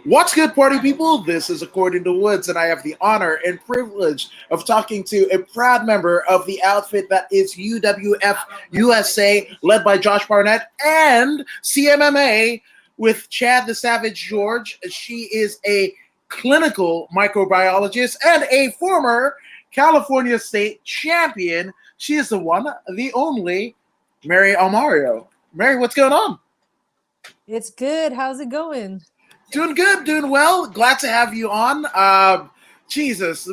What's good, party people? This is According to Woods, and I have the honor and privilege of talking to a proud member of the outfit that is UWF USA, led by Josh Barnett, and CMMA with Chad the Savage George. She is a clinical microbiologist and a former California State champion. She is the one, the only, Mary Almario. Mary, what's going on? It's good. How's it going? Doing good, doing well. Glad to have you on. Jesus,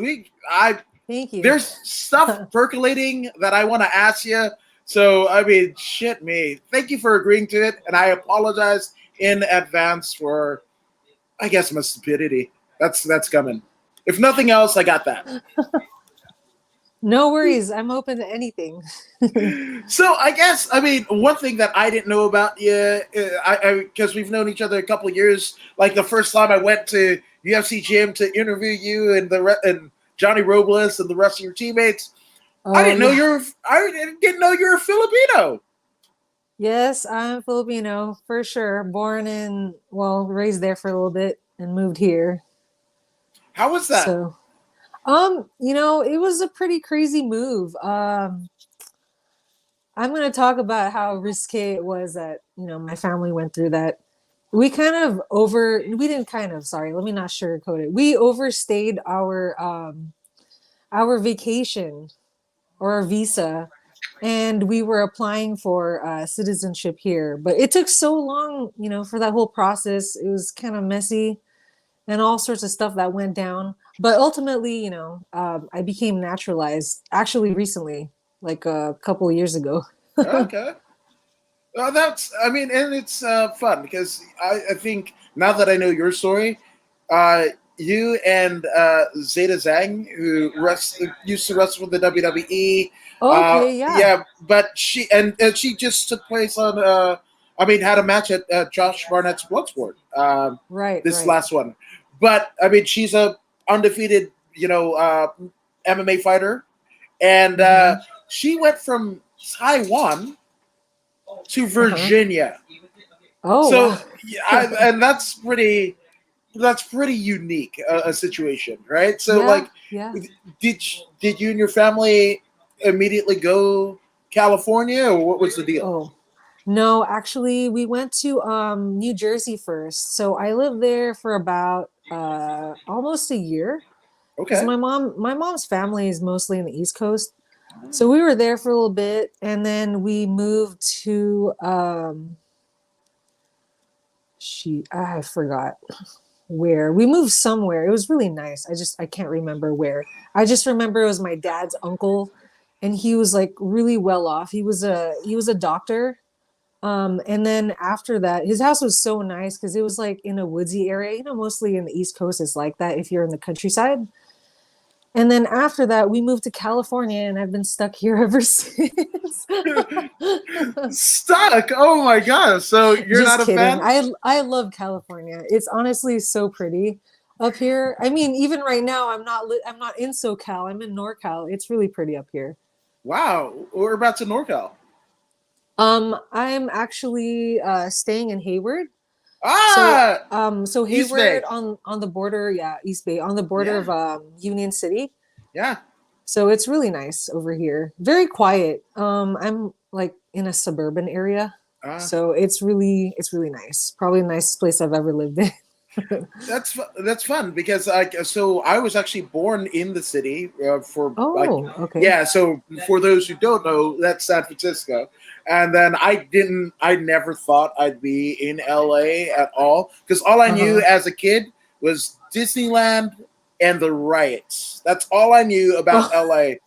Thank you. there's stuff percolating that I want to ask you. So, I mean, shit me. Thank you for agreeing to it, and I apologize in advance for, I guess, my stupidity. That's coming. If nothing else, I got that. No worries. I'm open to anything. So I guess, I mean, one thing that I didn't know about you, because we've known each other a couple of years. Like the first time I went to UFC gym to interview you and Johnny Robles and the rest of your teammates, I didn't know you're a Filipino. Yes, I'm Filipino for sure. Raised there for a little bit and moved here. How was that? So, it was a pretty crazy move. I'm going to talk about how risque it was that, my family went through that. We let me not sugarcoat it. We overstayed our vacation or our visa, and we were applying for citizenship here. But it took so long, for that whole process. It was kind of messy and all sorts of stuff that went down. But ultimately, I became naturalized actually recently, like a couple of years ago. Okay. Well, and it's fun because I think now that I know your story, you and Zeta Zhang, who used to wrestle for the WWE. Okay, yeah. Yeah, but she just took place on, had a match at Josh Barnett's Bloodsport. This last one. But, I mean, she's a undefeated, MMA fighter. And she went from Taiwan to Virginia. Oh, so wow. and that's pretty unique a situation, right? So yeah. did you and your family immediately go California, or what was the deal? Oh, no, actually, we went to New Jersey first. So I lived there for about almost a year. Because Okay. my mom's family is mostly in the East Coast. So we were there for a little bit, and then we moved to I forgot where. We moved somewhere. It was really nice. I can't remember where. I just remember it was my dad's uncle, and he was like really well off. He was a doctor. And then after that, his house was so nice because it was like in a woodsy area. Mostly in the East Coast, it's like that if you're in the countryside. And then after that, we moved to California, and I've been stuck here ever since. Stuck? Oh my gosh! So you're Just not a kidding. fan? I love California. It's honestly so pretty up here. I mean, even right now, I'm not in SoCal. I'm in NorCal. It's really pretty up here. Wow, whereabouts in NorCal? I'm actually staying in Hayward. Ah, So East Bay. Hayward on the border, yeah, East Bay, on the border Yeah, of Union City. yeah. So it's really nice over here. Very quiet. I'm like in a suburban area. Ah. So it's really nice. Probably the nicest place I've ever lived in. That's fun because so I was actually born in the city Okay. yeah. So for those who don't know, that's San Francisco, and then I never thought I'd be in LA at all because all I knew as a kid was Disneyland and the riots. That's all I knew about LA.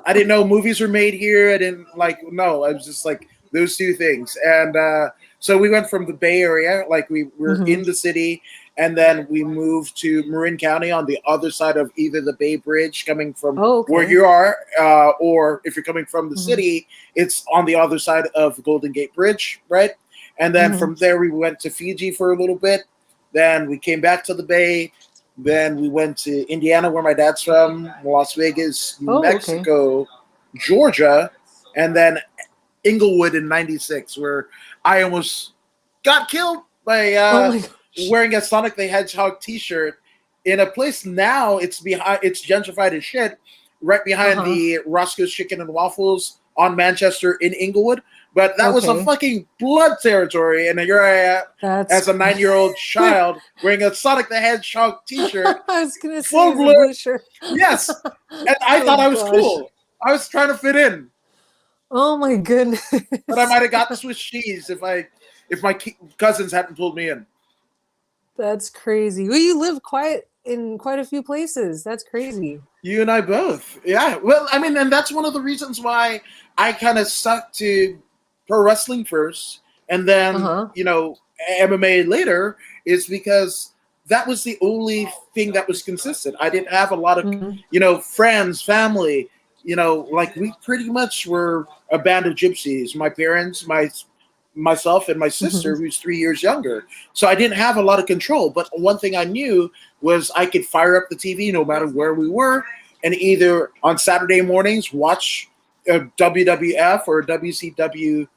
I didn't know movies were made here. I didn't no. I was just like those two things, and so we went from the Bay Area, like we were in the city. And then we moved to Marin County on the other side of either the Bay Bridge coming from where you are, or if you're coming from the city, it's on the other side of the Golden Gate Bridge, right? And then from there, we went to Fiji for a little bit. Then we came back to the Bay. Then we went to Indiana, where my dad's from, Las Vegas, New Mexico, Georgia, and then Inglewood in '96, where I almost got killed by wearing a Sonic the Hedgehog T-shirt in a place now. It's gentrified as shit, right behind Uh-huh. the Roscoe's Chicken and Waffles on Manchester in Inglewood. But that was a Okay. fucking blood territory, and here I am That's as a 9-year-old child wearing a Sonic the Hedgehog T-shirt, I was gonna say full it's a blood. blue shirt. Yes, and I Oh thought I was gosh. cool. I was trying to fit in, Oh my but I goodness. might have got Swiss cheese if my cousins hadn't pulled me in. That's crazy. Well, you live quite in quite a few places. That's crazy. You and I both. Yeah. Well, I mean, and that's one of the reasons why I kind of stuck to pro wrestling first and then, Uh-huh. MMA later, is because that was the only thing that was consistent. I didn't have a lot of, Mhm. friends, family, like we pretty much were a band of gypsies. My parents, myself and my sister, Mhm. who's 3 years younger. So I didn't have a lot of control. But one thing I knew was I could fire up the TV no matter where we were, and either on Saturday mornings watch a WWF or a WCW,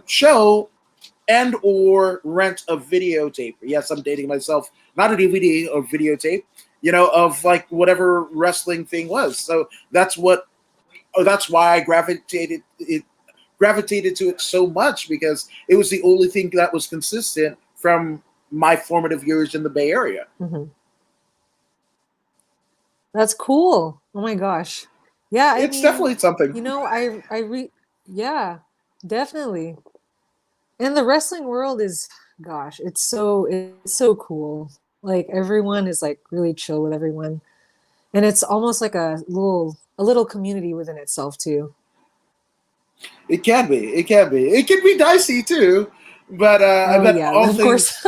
show, and or rent a videotape. Yes, I'm dating myself. Not a DVD, a videotape. Of like whatever wrestling thing was. So that's why I gravitated to it so much, because it was the only thing that was consistent from my formative years in the Bay Area. Mhm. That's cool. Oh my gosh. Yeah, I It's mean, definitely something. yeah, definitely. And the wrestling world is, gosh, it's so cool. Like everyone is like really chill with everyone. And it's almost like a little community within itself too. It can be. It can be. It can be dicey too, but I Oh bet yeah, all of things. course.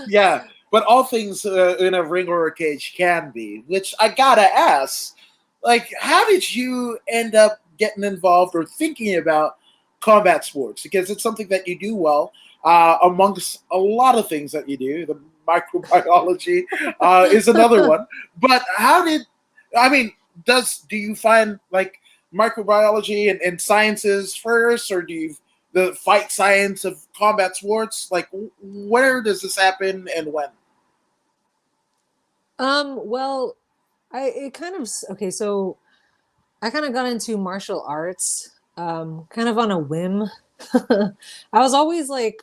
Yeah, but all things in a ring or a cage can be. Which I gotta ask, like, how did you end up getting involved or thinking about combat sports? Because it's something that you do well, amongst a lot of things that you do. The microbiology is another one. But how did I mean? Do you find like microbiology and sciences first, or do you the fight science of combat sports? Like, where does this happen and when? Well, okay, so I kind of got into martial arts kind of on a whim. I was always like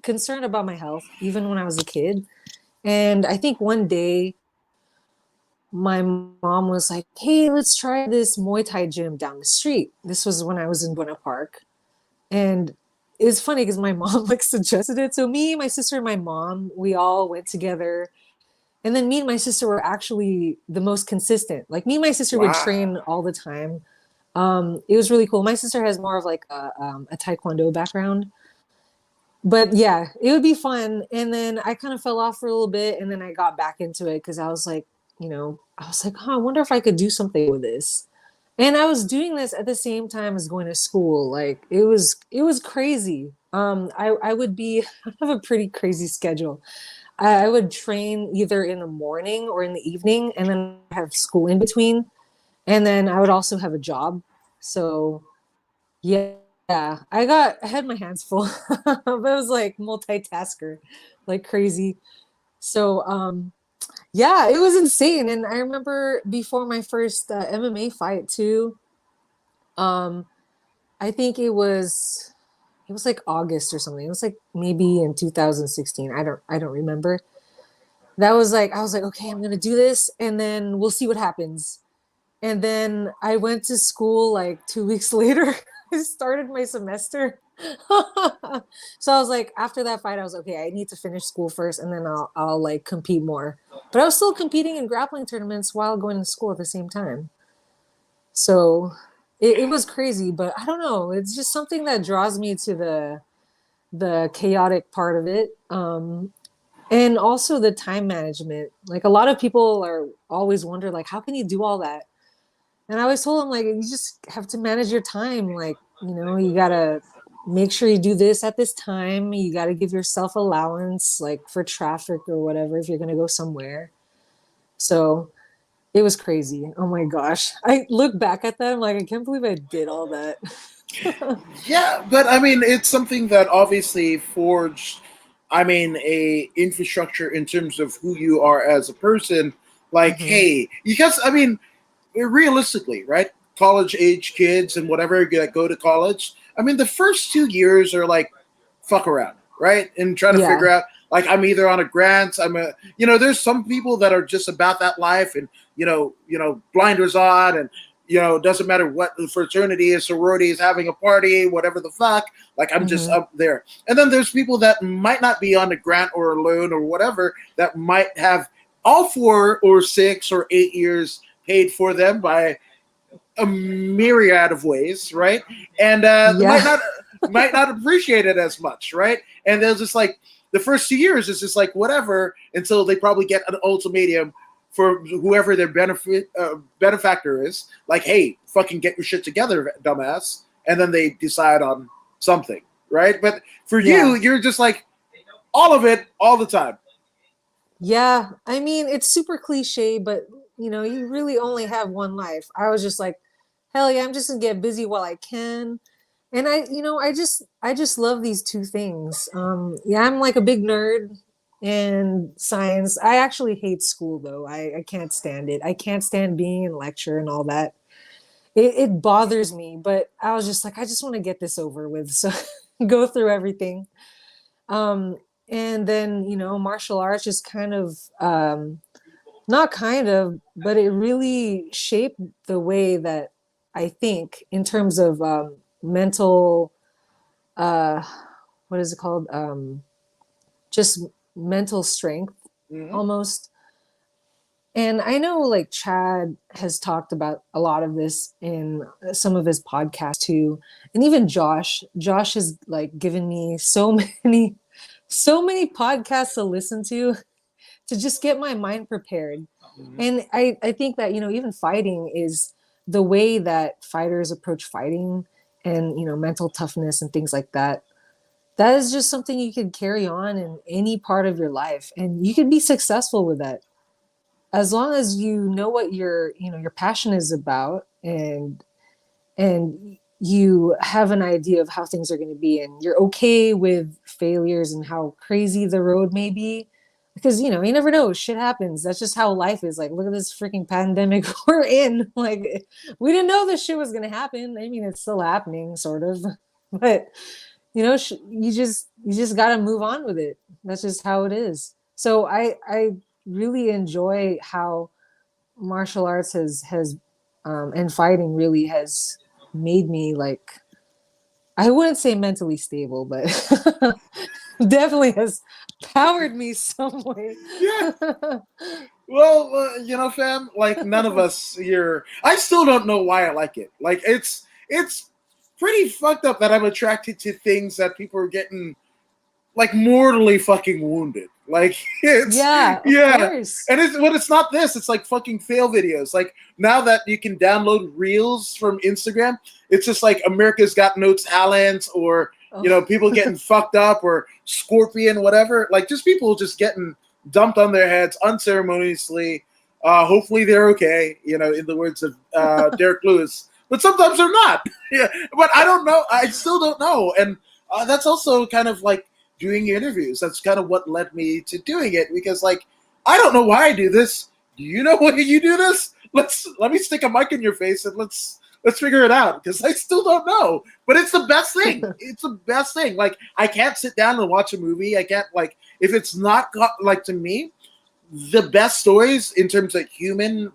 concerned about my health even when I was a kid. And I think one day my mom was like, "Hey, let's try this Muay Thai gym down the street." This was when I was in Buena Park. And it's funny because my mom like suggested it. So me, my sister, and my mom, we all went together. And then me and my sister were actually the most consistent. Like me and my sister would Wow. train all the time. It was really cool. My sister has more of like a taekwondo background, but yeah, it would be fun. And then I kind of fell off for a little bit, and then I got back into it because I was like, huh, I wonder if I could do something with this. And I was doing this at the same time as going to school. Like it was crazy. I would be I have a pretty crazy schedule. I would train either in the morning or in the evening, and then have school in between. And then I would also have a job. So yeah, I had my hands full. But it was like multitasker, like crazy. So yeah, it was insane. And I remember before my first MMA fight too. Um, I think it was like August or something. It was like maybe in 2016. I don't remember. That was like I was like, okay, I'm gonna do this, and then we'll see what happens. And then I went to school like 2 weeks later. I started my semester. So I was like, after that fight, I was okay. I need to finish school first, and then I'll like compete more. But I was still competing in grappling tournaments while going to school at the same time. So it was crazy, but I don't know. It's just something that draws me to the chaotic part of it. And also the time management. Like a lot of people are always wonder, like, how can you do all that? And I always told them, like, you just have to manage your time. Like, you gotta make sure you do this at this time. You gotta give yourself allowance, like for traffic or whatever, if you're gonna go somewhere. So it was crazy. Oh my gosh. I look back at that, I'm like, I can't believe I did all that. Yeah, but I mean, it's something that obviously forged I mean, a infrastructure in terms of who you are as a person. Like, Mm-hmm. hey, because I mean, realistically, right? College age kids and whatever that go to college. I mean, the first 2 years are like fuck around, right? And trying to figure Yeah. out like I'm either on a grant, there's some people that are just about that life and blinders on and doesn't matter what the fraternity is, sorority is having a party, whatever the fuck. Like I'm just Mm-hmm. up there. And then there's people that might not be on a grant or a loan or whatever that might have all 4 or 6 or 8 years paid for them by a myriad of ways, right? And Yeah. might not appreciate it as much, right? And they'll just like the first 2 years is just like whatever until they probably get an ultimatum for whoever their benefactor is, like, hey, fucking get your shit together, dumbass, and then they decide on something, right? But for you, Yeah. you're just like all of it all the time. Yeah. I mean, it's super cliche, but you really only have one life. I was just like, hell yeah, I'm just gonna get busy while I can. And I just love these two things. Yeah, I'm like a big nerd in science. I actually hate school though. I can't stand it. I can't stand being in lecture and all that. It bothers me, but I was just like, I just want to get this over with. So go through everything. Um, and then, martial arts just kind of not kind of, but it really shaped the way that I think in terms of mental, uh, what is it called? Just mental strength Mm-hmm. almost. And I know like Chad has talked about a lot of this in some of his podcasts too. And even Josh has like given me so many podcasts to listen to just get my mind prepared. Mm-hmm. And I think that, even fighting is the way that fighters approach fighting and, mental toughness and things like that. That is just something you could carry on in any part of your life. And you could be successful with that as long as you know what your passion is about and you have an idea of how things are going to be and you're okay with failures and how crazy the road may be because you never know, shit happens. That's just how life is. Like, look at this freaking pandemic we're in. Like, we didn't know this shit was going to happen. I mean, it's still happening sort of, but you just got to move on with it. That's just how it is. So I really enjoy how martial arts has and fighting really has made me like, I wouldn't say mentally stable, but definitely has powered me some way. Yeah. Well, fam, like none of us here. I still don't know why I like it. Like it's pretty fucked up that I'm attracted to things that people are getting like mortally fucking wounded. Like it's Yeah, of yeah, course. and it's not this. It's like fucking fail videos. Like now that you can download reels from Instagram, it's just like America's Got No Talent or Oh. people getting fucked up or Scorpion, whatever. Like just people just getting dumped on their heads unceremoniously. Hopefully they're okay. In the words of Derek Lewis, but sometimes they're not. Yeah, but I don't know. I still don't know, and that's also kind of like doing interviews. That's kind of what led me to doing it because, like, I don't know why I do this. Do you know why you do this? Let me stick a mic in your face and let's figure it out because I still don't know. But it's the best thing. It's the best thing. Like, I can't sit down and watch a movie. I can't like if it's not like to me. The best stories in terms of human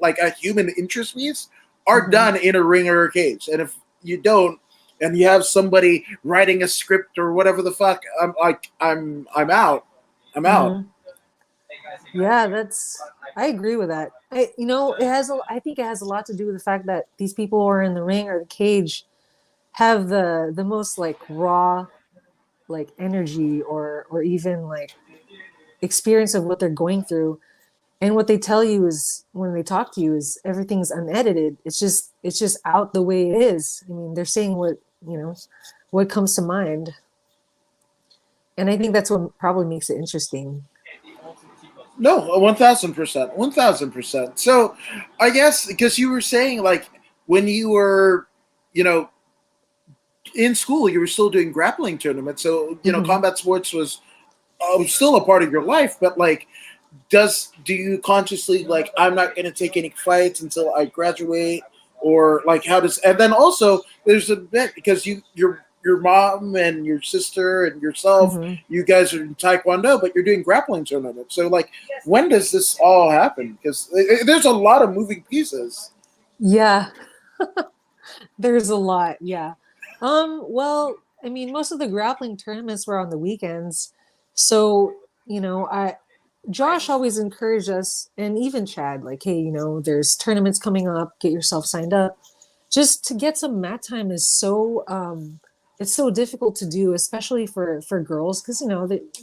interest piece are Mhm. done in a ring or a cage. And if you don't, and you have somebody writing a script or whatever the fuck, I'm out. I'm out. Mhm. Yeah, I agree with that. I think it has a lot to do with the fact that these people who are in the ring or the cage have the most like raw like energy or even like experience of what they're going through. And what they tell you is when they talk to you is everything's unedited. It's just out the way it is. I mean, they're saying what comes to mind. And I think that's what probably makes it interesting. No, 1,000%, 1,000%. So, I guess because you were saying like when you were, you know, in school, you were still doing grappling tournaments. So, Mhm. combat sports was still a part of your life, but like, do you consciously like, I'm not going to take any fights until I graduate, or like how does, and then also there's a bit because your mom and your sister and yourself, Hmm. you guys are in taekwondo, but you're doing grappling tournaments. So like, when does this all happen? Because there's a lot of moving pieces. Yeah, there's a lot. Yeah. Well, I mean, most of the grappling tournaments were on the weekends. So, I Josh always encouraged us, and even Chad, like, hey, there's tournaments coming up, get yourself signed up. Just to get some mat time is so it's so difficult to do, especially for girls, because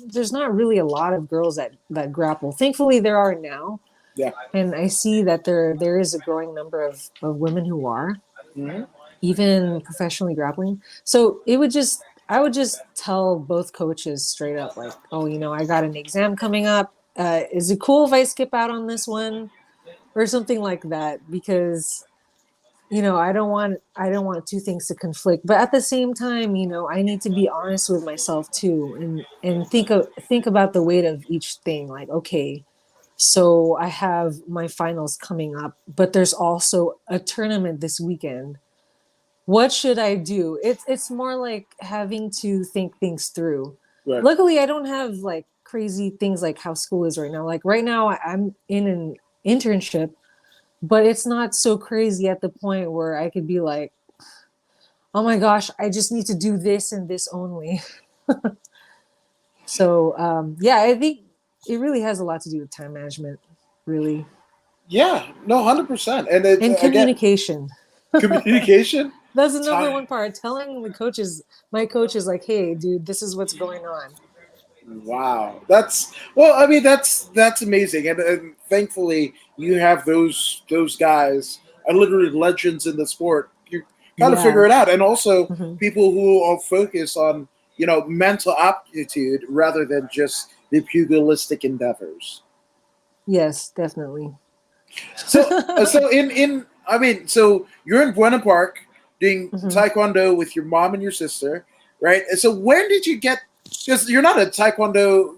there's not really a lot of girls that grapple. Thankfully, there are now, Yeah. and I see that there is a growing number of women who are Mhm. even professionally grappling. So I would just tell both coaches straight up, like, oh, I got an exam coming up. Is it cool if I skip out on this one or something like that? Because I don't want two things to conflict. But at the same time, I need to be honest with myself too, and think about the weight of each thing. Like, okay, so I have my finals coming up, but there's also a tournament this weekend. What should I do? It's more like having to think things through. Right. Luckily, I don't have like crazy things like how school is right now. Like right now, I'm in an internship, but it's not so crazy at the point where I could be like, oh my gosh, I just need to do this and this only. So yeah, I think it really has a lot to do with time management, really, Yeah. No, 100%. And it's and again, communication. communication. That's the number Time. one part. Telling my coaches, like, hey, dude, this is what's going on. Wow, that's well. I mean, that's amazing, and thankfully you have those guys are literally legends in the sport. You kind of figure Yeah. it out, and also Hmm. people who are focused on mental aptitude rather than just the pugilistic endeavors. Yes, definitely. So in I mean, so you're in Buena Park doing Hmm. taekwondo with your mom and your sister, right? And so when did you get? Because you're not a taekwondo,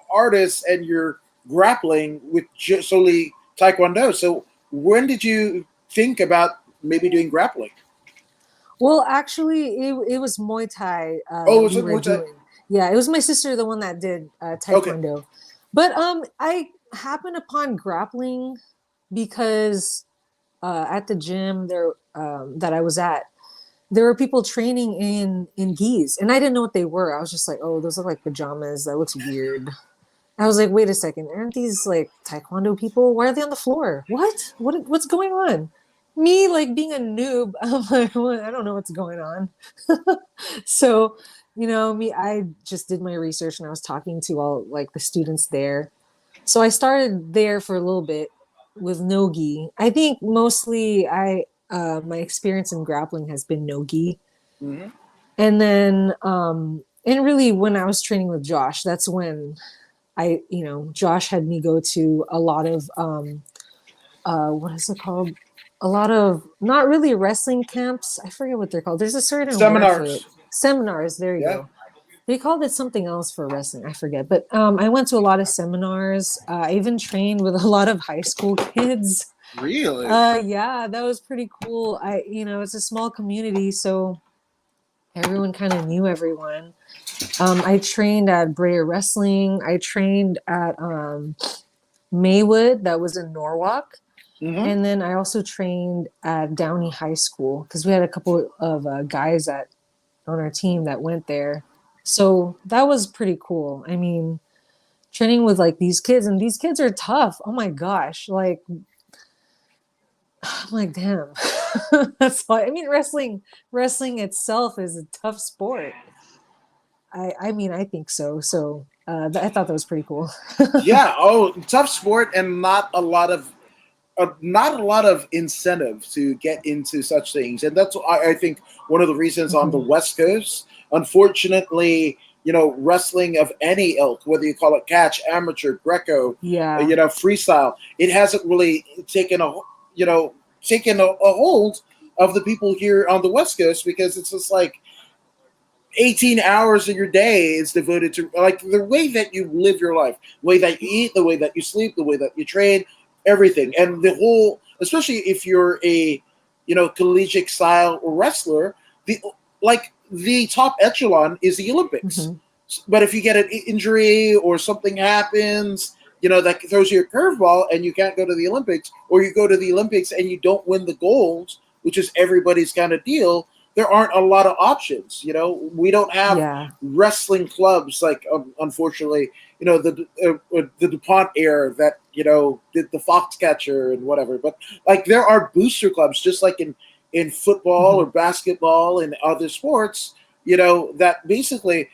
artist, and you're grappling with solely taekwondo. So when did you think about maybe doing grappling? Well, actually, it was Muay Thai Oh, that was we it were more time? doing. Yeah, it was my sister, the one that did Okay. Taekwondo. But I happened upon grappling because at the gym there that I was at, there were people training in gis, and I didn't know what they were. I was just like, oh, those look like pajamas. That looks weird. I was like, wait a second, aren't these like taekwondo people? Why are they on the floor? What's going on? Me like being a noob, I'm like, well, I don't know what's going on. So, me, I just did my research and I was talking to all like the students there. So I started there for a little bit with nogi. I think mostly I my experience in grappling has been nogi. Hmm. And then and really when I was training with Josh, that's when Josh had me go to a lot of what is it called? A lot of not really wrestling camps. I forget what they're called. There's a certain word for it. Seminars. Seminars. There you Yeah. go. They called it something else for wrestling. I forget. But I went to a lot of seminars. I even trained with a lot of high school kids. Really? Yeah, that was pretty cool. It's a small community, so everyone kind of knew everyone. I trained at Brea Wrestling. I trained at Maywood, that was in Norwalk. Hmm. And then I also trained at Downey High School because we had a couple of guys on our team that went there. So that was pretty cool. I mean, training with like these kids, and these kids are tough. Oh my gosh. Like, I'm like, damn. That's why I mean wrestling itself is a tough sport. I mean, I think so. So I thought that was pretty cool. Yeah. Oh, tough sport, and not a lot of incentive to get into such things, and that's I think one of the reasons on the Mhm. West Coast, unfortunately, wrestling of any ilk, whether you call it catch, amateur, Greco, Yeah. freestyle, it hasn't really you know taken a hold of the people here on the West Coast because it's just like 18 hours of your day is devoted to like the way that you live your life, the way that you eat, the way that you sleep, the way that you train, everything. And the whole, especially if you're a, collegiate style wrestler, the the top echelon is the Olympics. Mm-hmm. But if you get an injury or something happens, that throws you a curveball and you can't go to the Olympics, or you go to the Olympics and you don't win the gold, which is everybody's kind of deal, there aren't a lot of options. We don't have Yeah. wrestling clubs like, unfortunately, the DuPont era that did the Foxcatcher and whatever. But like there are booster clubs, just like in football Mm-hmm. or basketball and other sports, that basically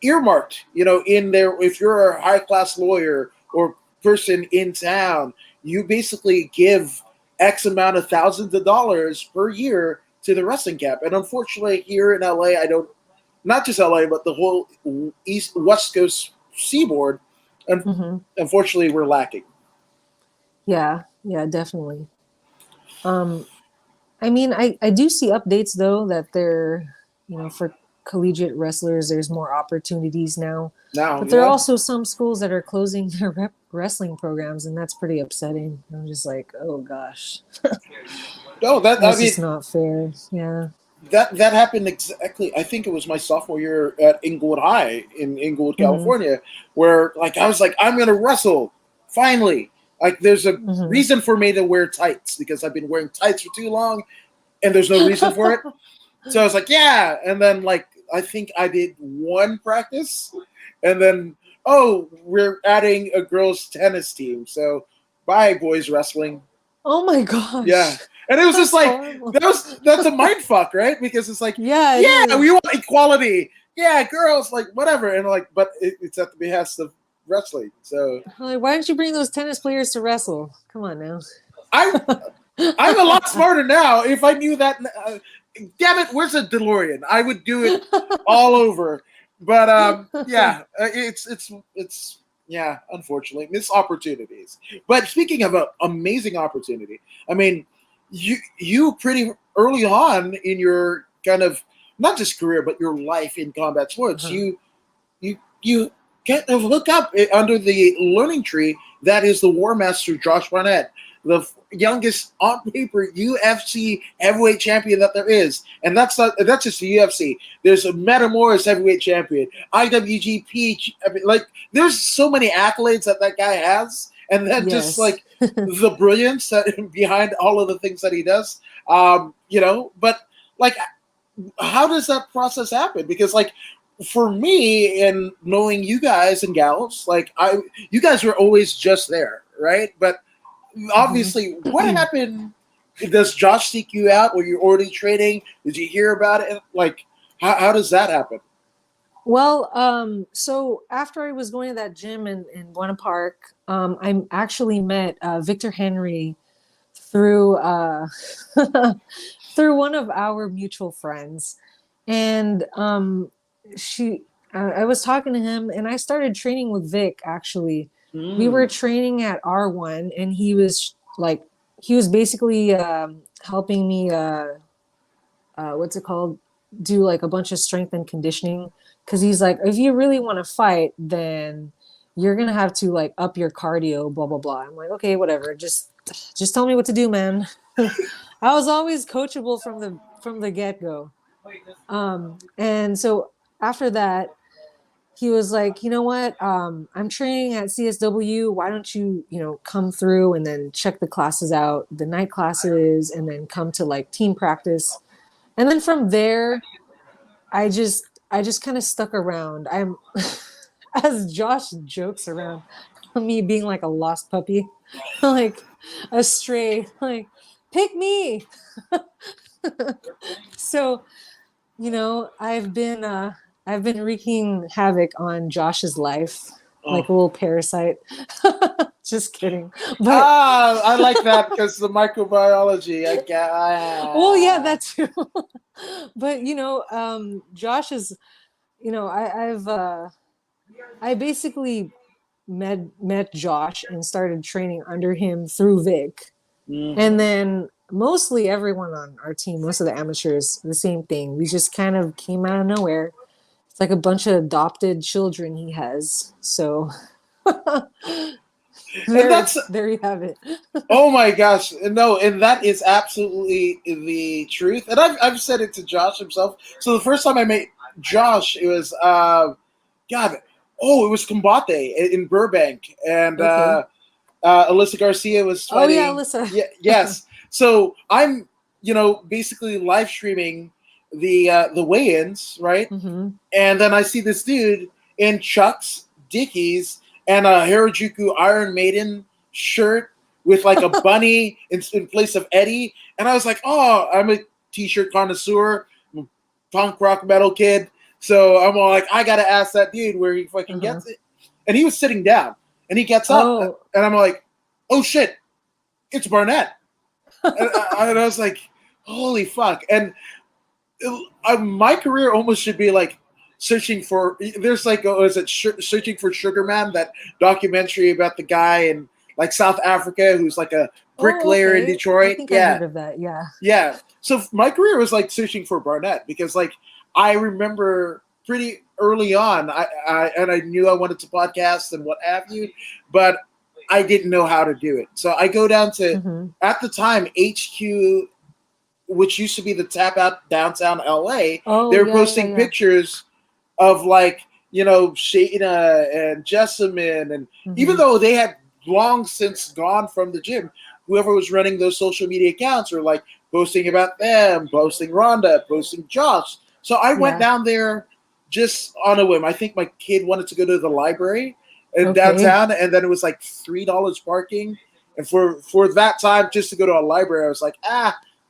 earmarked, in there. If you're a high class lawyer or person in town, you basically give X amount of thousands of dollars per year to the wrestling camp. And unfortunately, here in LA, I don't, not just LA, but the whole West Coast seaboard, and Mm-hmm. unfortunately, we're lacking. Yeah. Yeah, definitely. Um, I mean, I do see updates though that they're, for collegiate wrestlers, there's more opportunities now. Now, But there are yeah. also some schools that are closing their wrestling programs, and that's pretty upsetting. I'm just like, oh gosh, No, that I that's mean just not fair. Yeah. that happened exactly. I think it was my sophomore year at Inglewood High in Inglewood, Hmm. California, where like I was like, I'm gonna wrestle finally. Like there's a Hmm. reason for me to wear tights because I've been wearing tights for too long, and there's no reason for it. So I was like, yeah. And then like I think I did one practice, and then oh, we're adding a girls tennis team. So bye, boys wrestling. Oh my Yeah. gosh, And it was just that's like horrible. that's a mind fuck, right? Because it's like, Yeah, it yeah, we is. want equality. Yeah, girls, like whatever. And like, but it's at the behest of wrestling. So Like, why didn't you bring those tennis players to wrestle? Come on now. I I'm a lot smarter now. If I knew that, damn it, where's a DeLorean? I would do it all over. But yeah, it's yeah, unfortunately, missed opportunities. But speaking of an amazing opportunity, I mean, you pretty early on in your kind of not just career but your life in combat sports, Uh-huh. you get to look up under the learning tree that is the War Master Josh Barnett, the youngest on paper UFC heavyweight champion that there is, and that's just the UFC. There's a Metamoris heavyweight champion, IWGP. I mean, like there's so many accolades that guy has, and then just Yes. like the brilliance that behind all of the things that he does. But like how does that process happen? Because like for me and knowing you guys and gals, like you guys were always just there, right? But Mhm. obviously, what happened? Does Josh seek you out? Were you already training? Did you hear about it? Like, how does that happen? Well, so after I was going to that gym in Buena Park, I actually met Victor Henry through through one of our mutual friends, and she I was talking to him, and I started training with Vic. Actually, we Mm. were training at R1, and he was basically helping me what's it called, do like a bunch of strength and conditioning, because he's like, if you really want to fight, then you're gonna have to like up your cardio, blah blah blah. I'm like, okay, whatever, just tell me what to do, man. I was always coachable from the get-go. And so after that, he was like, you know what, I'm training at CSW, why don't you, come through and then check the classes out, the night classes, and then come to like team practice. And then from there, I just kind of stuck around. I'm as Josh jokes around me being like a lost puppy, like a stray, like pick me. So, I've been wreaking havoc on Josh's life Oh. like a little parasite. Just kidding. But Ah, I like that because the microbiology. I well, yeah, got. that too. But Josh is, I basically met Josh and started training under him through Vic. And Mhm. then mostly everyone on our team, most of the amateurs, the same thing. We just kind of came out of nowhere. It's like a bunch of adopted children he has. So And that's there you have it. oh my gosh, no, and that is absolutely the truth. And I've said it to Josh himself. So the first time I met Josh, it was God, oh, it was Combate in Burbank, and Okay. Alyssa Garcia was Oh yeah, fighting. Alyssa. Yeah, yes. So I'm, basically live streaming the weigh-ins, right? hmm And then I see this dude in Chucks, Dickies, and a Harajuku Iron Maiden shirt with like a bunny in place of Eddie. And I was like, oh, I'm a t-shirt connoisseur, punk rock metal kid. So I'm all like, I gotta ask that dude where he fucking Uh-huh. gets it. And he was sitting down, and he gets up, Oh. and I'm like, oh shit, it's Barnett. And I was like, holy fuck. And my career almost should be like searching for. There's like, is it Searching for Sugar Man? That documentary about the guy in like South Africa who's like a Oh, bricklayer in okay. I Detroit. think I Yeah, heard of that. Yeah. yeah. So my career was like searching for Barnett because like I remember pretty early on, I knew I wanted to podcast and what have you, but I didn't know how to do it. So I go down to hmm at the time HQ, which used to be the tap out downtown LA. Oh They were yeah, yeah, posting yeah. pictures of like, Shayna and Jessamine, and even hmm though they had long since gone from the gym, whoever was running those social media accounts were like posting about them, posting Rhonda, posting Josh. So I went Yeah. down there just on a whim. I think my kid wanted to go to the library in Okay. downtown, and then it was like $3 parking. And for that time, just to go to a library, I was like,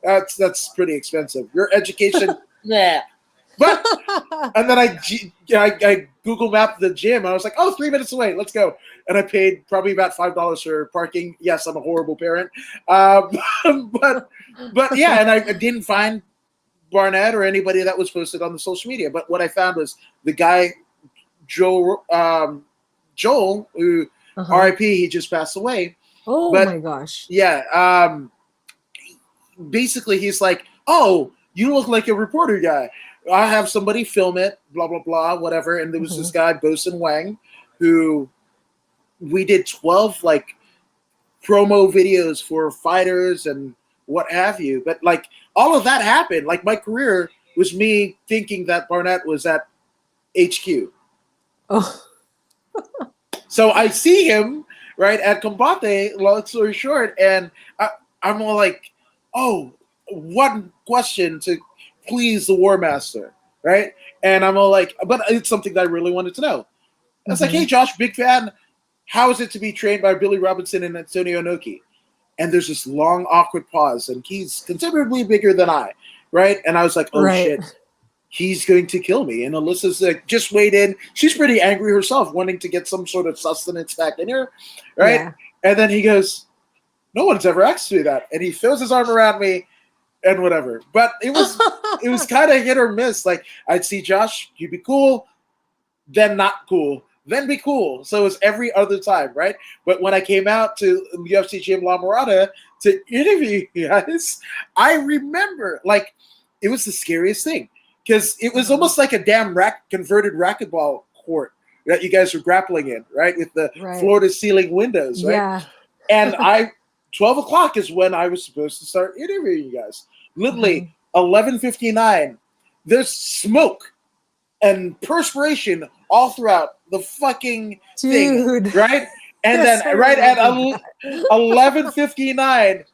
that's pretty expensive. Your education, yeah. But and then I Google mapped the gym. I was like, oh, 3 minutes away. Let's go. And I paid probably about $5 for parking. Yes, I'm a horrible parent. Um, but yeah, and I didn't find Barnett or anybody that was posted on the social media. But what I found was the guy Joel, who uh-huh. R.I.P. He just passed away. Oh But my gosh. yeah, basically he's like, oh, you look like a reporter guy. I have somebody film it, blah blah blah, whatever. And there was this hmm guy, Bosun Wang, who we did 12 like promo videos for fighters and what have you. But like all of that happened. Like my career was me thinking that Barnett was at HQ. Oh. So I see him right at Combate, long story short, and I'm all like, oh, one question to please the War Master, right? And I'm all like, but it's something that I really wanted to know. I was like, hey, hmm Josh, big fan. How is it to be trained by Billy Robinson and Antonio Inoki? And there's this long, awkward pause, and he's considerably bigger than I, right? And I was like, oh Right. shit, he's going to kill me. And Alyssa's like, just wait in. She's pretty angry herself, wanting to get some sort of sustenance back in her, right? Yeah. And then he goes, no one's ever asked me that. And he throws his arm around me and whatever. But it was kind of hit or miss. Like I'd see Josh, he'd be cool, then not cool, then be cool. So it was every other time, right? But when I came out to UFC Gym La Mirada to interview you guys, I remember like it was the scariest thing because it was uh-huh. almost like a damn converted racquetball court that you guys were grappling in, right? With the Right. floor to ceiling windows, right? Yeah. And 12 o'clock is when I was supposed to start interviewing you guys. Uh-huh. Literally 11:59. There's smoke and perspiration all throughout the fucking thing, Dude. right? And then Yes, I right at remember that. 11:59,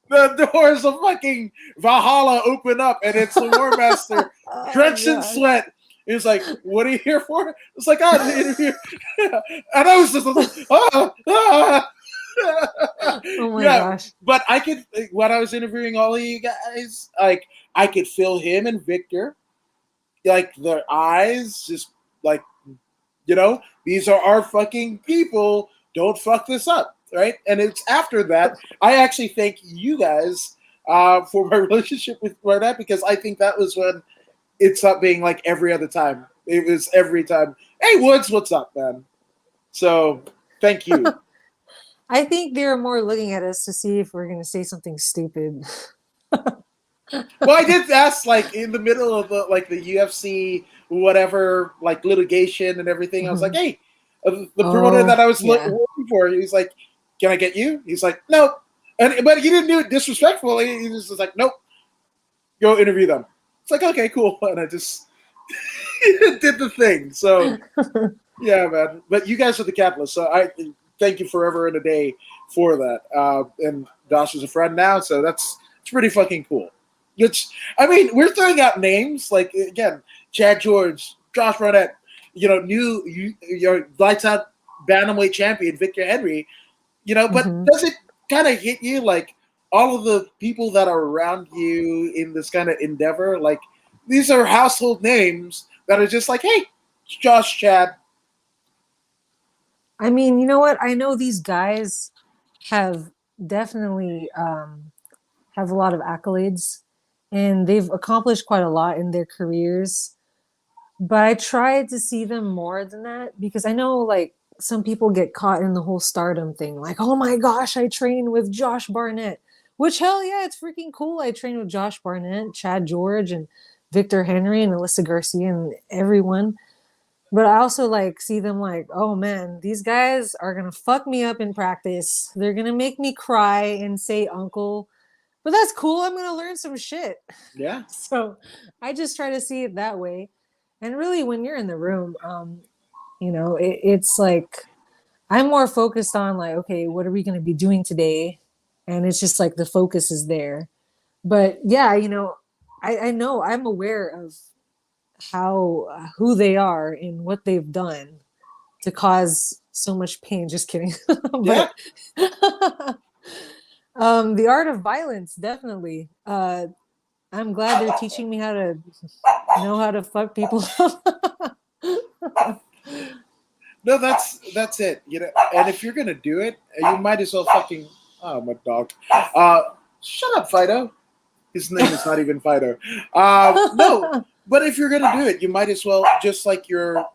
the doors of fucking Valhalla open up, and it's the War Master, Oh drenched in gosh. sweat. He's like, "What are you here for?" It's like, "Oh, the interview," and I was just like, "Ah, ah." Oh my Yeah, gosh. but I could when I was interviewing all of you guys, like I could feel him and Victor, like their eyes, just like these are our fucking people. Don't fuck this up, right? And it's after that I actually thank you guys for my relationship with Barnett because I think that was when it stopped being like every other time. It was every time. Hey Woods, what's up, man? So thank you. I think they're more looking at us to see if we're going to say something stupid. Well, I did ask, like, in the middle of the UFC whatever, like, litigation and everything. I was like, Mhm. hey, the promoter Oh, that I was yeah. working for, he's like, can I get you? He's like, nope. But he didn't do it disrespectfully. He just was like, nope, go interview them. It's like, okay, cool. And I just did the thing. So yeah, man. But you guys are the capitalists, so I thank you forever and a day for that. And Josh is a friend now, so it's pretty fucking cool. Which, I mean, we're throwing out names like, again, Chad George, Josh Barnett, your lights out bantamweight champion Victor Henry. But Hmm. does it kind of hit you, like, all of the people that are around you in this kind of endeavor? Like, these are household names that are just like, hey, it's Josh, Chad. I mean, you know what? I know these guys have definitely have a lot of accolades and they've accomplished quite a lot in their careers. But I try to see them more than that because I know like some people get caught in the whole stardom thing. Like, oh my gosh, I trained with Josh Barnett. Which hell yeah, it's freaking cool. I trained with Josh Barnett, Chad George, and Victor Henry and Alyssa Garcia and everyone. But I also like see them like, oh man, these guys are gonna fuck me up in practice. They're gonna make me cry and say uncle. But that's cool. I'm gonna learn some shit. Yeah. So I just try to see it that way. And really, when you're in the room, it's like I'm more focused on like, okay, what are we going to be doing today? And it's just like the focus is there. But yeah, I know I'm aware of how who they are and what they've done to cause so much pain. Just kidding. Yeah. But the art of violence, definitely. I'm glad they're teaching me how to know how to fuck people up. No, that's it. And if you're gonna do it, you might as well fucking. Oh, my dog. Shut up, Fido. His name is not even Fido. No, but if you're gonna do it, you might as well, just like your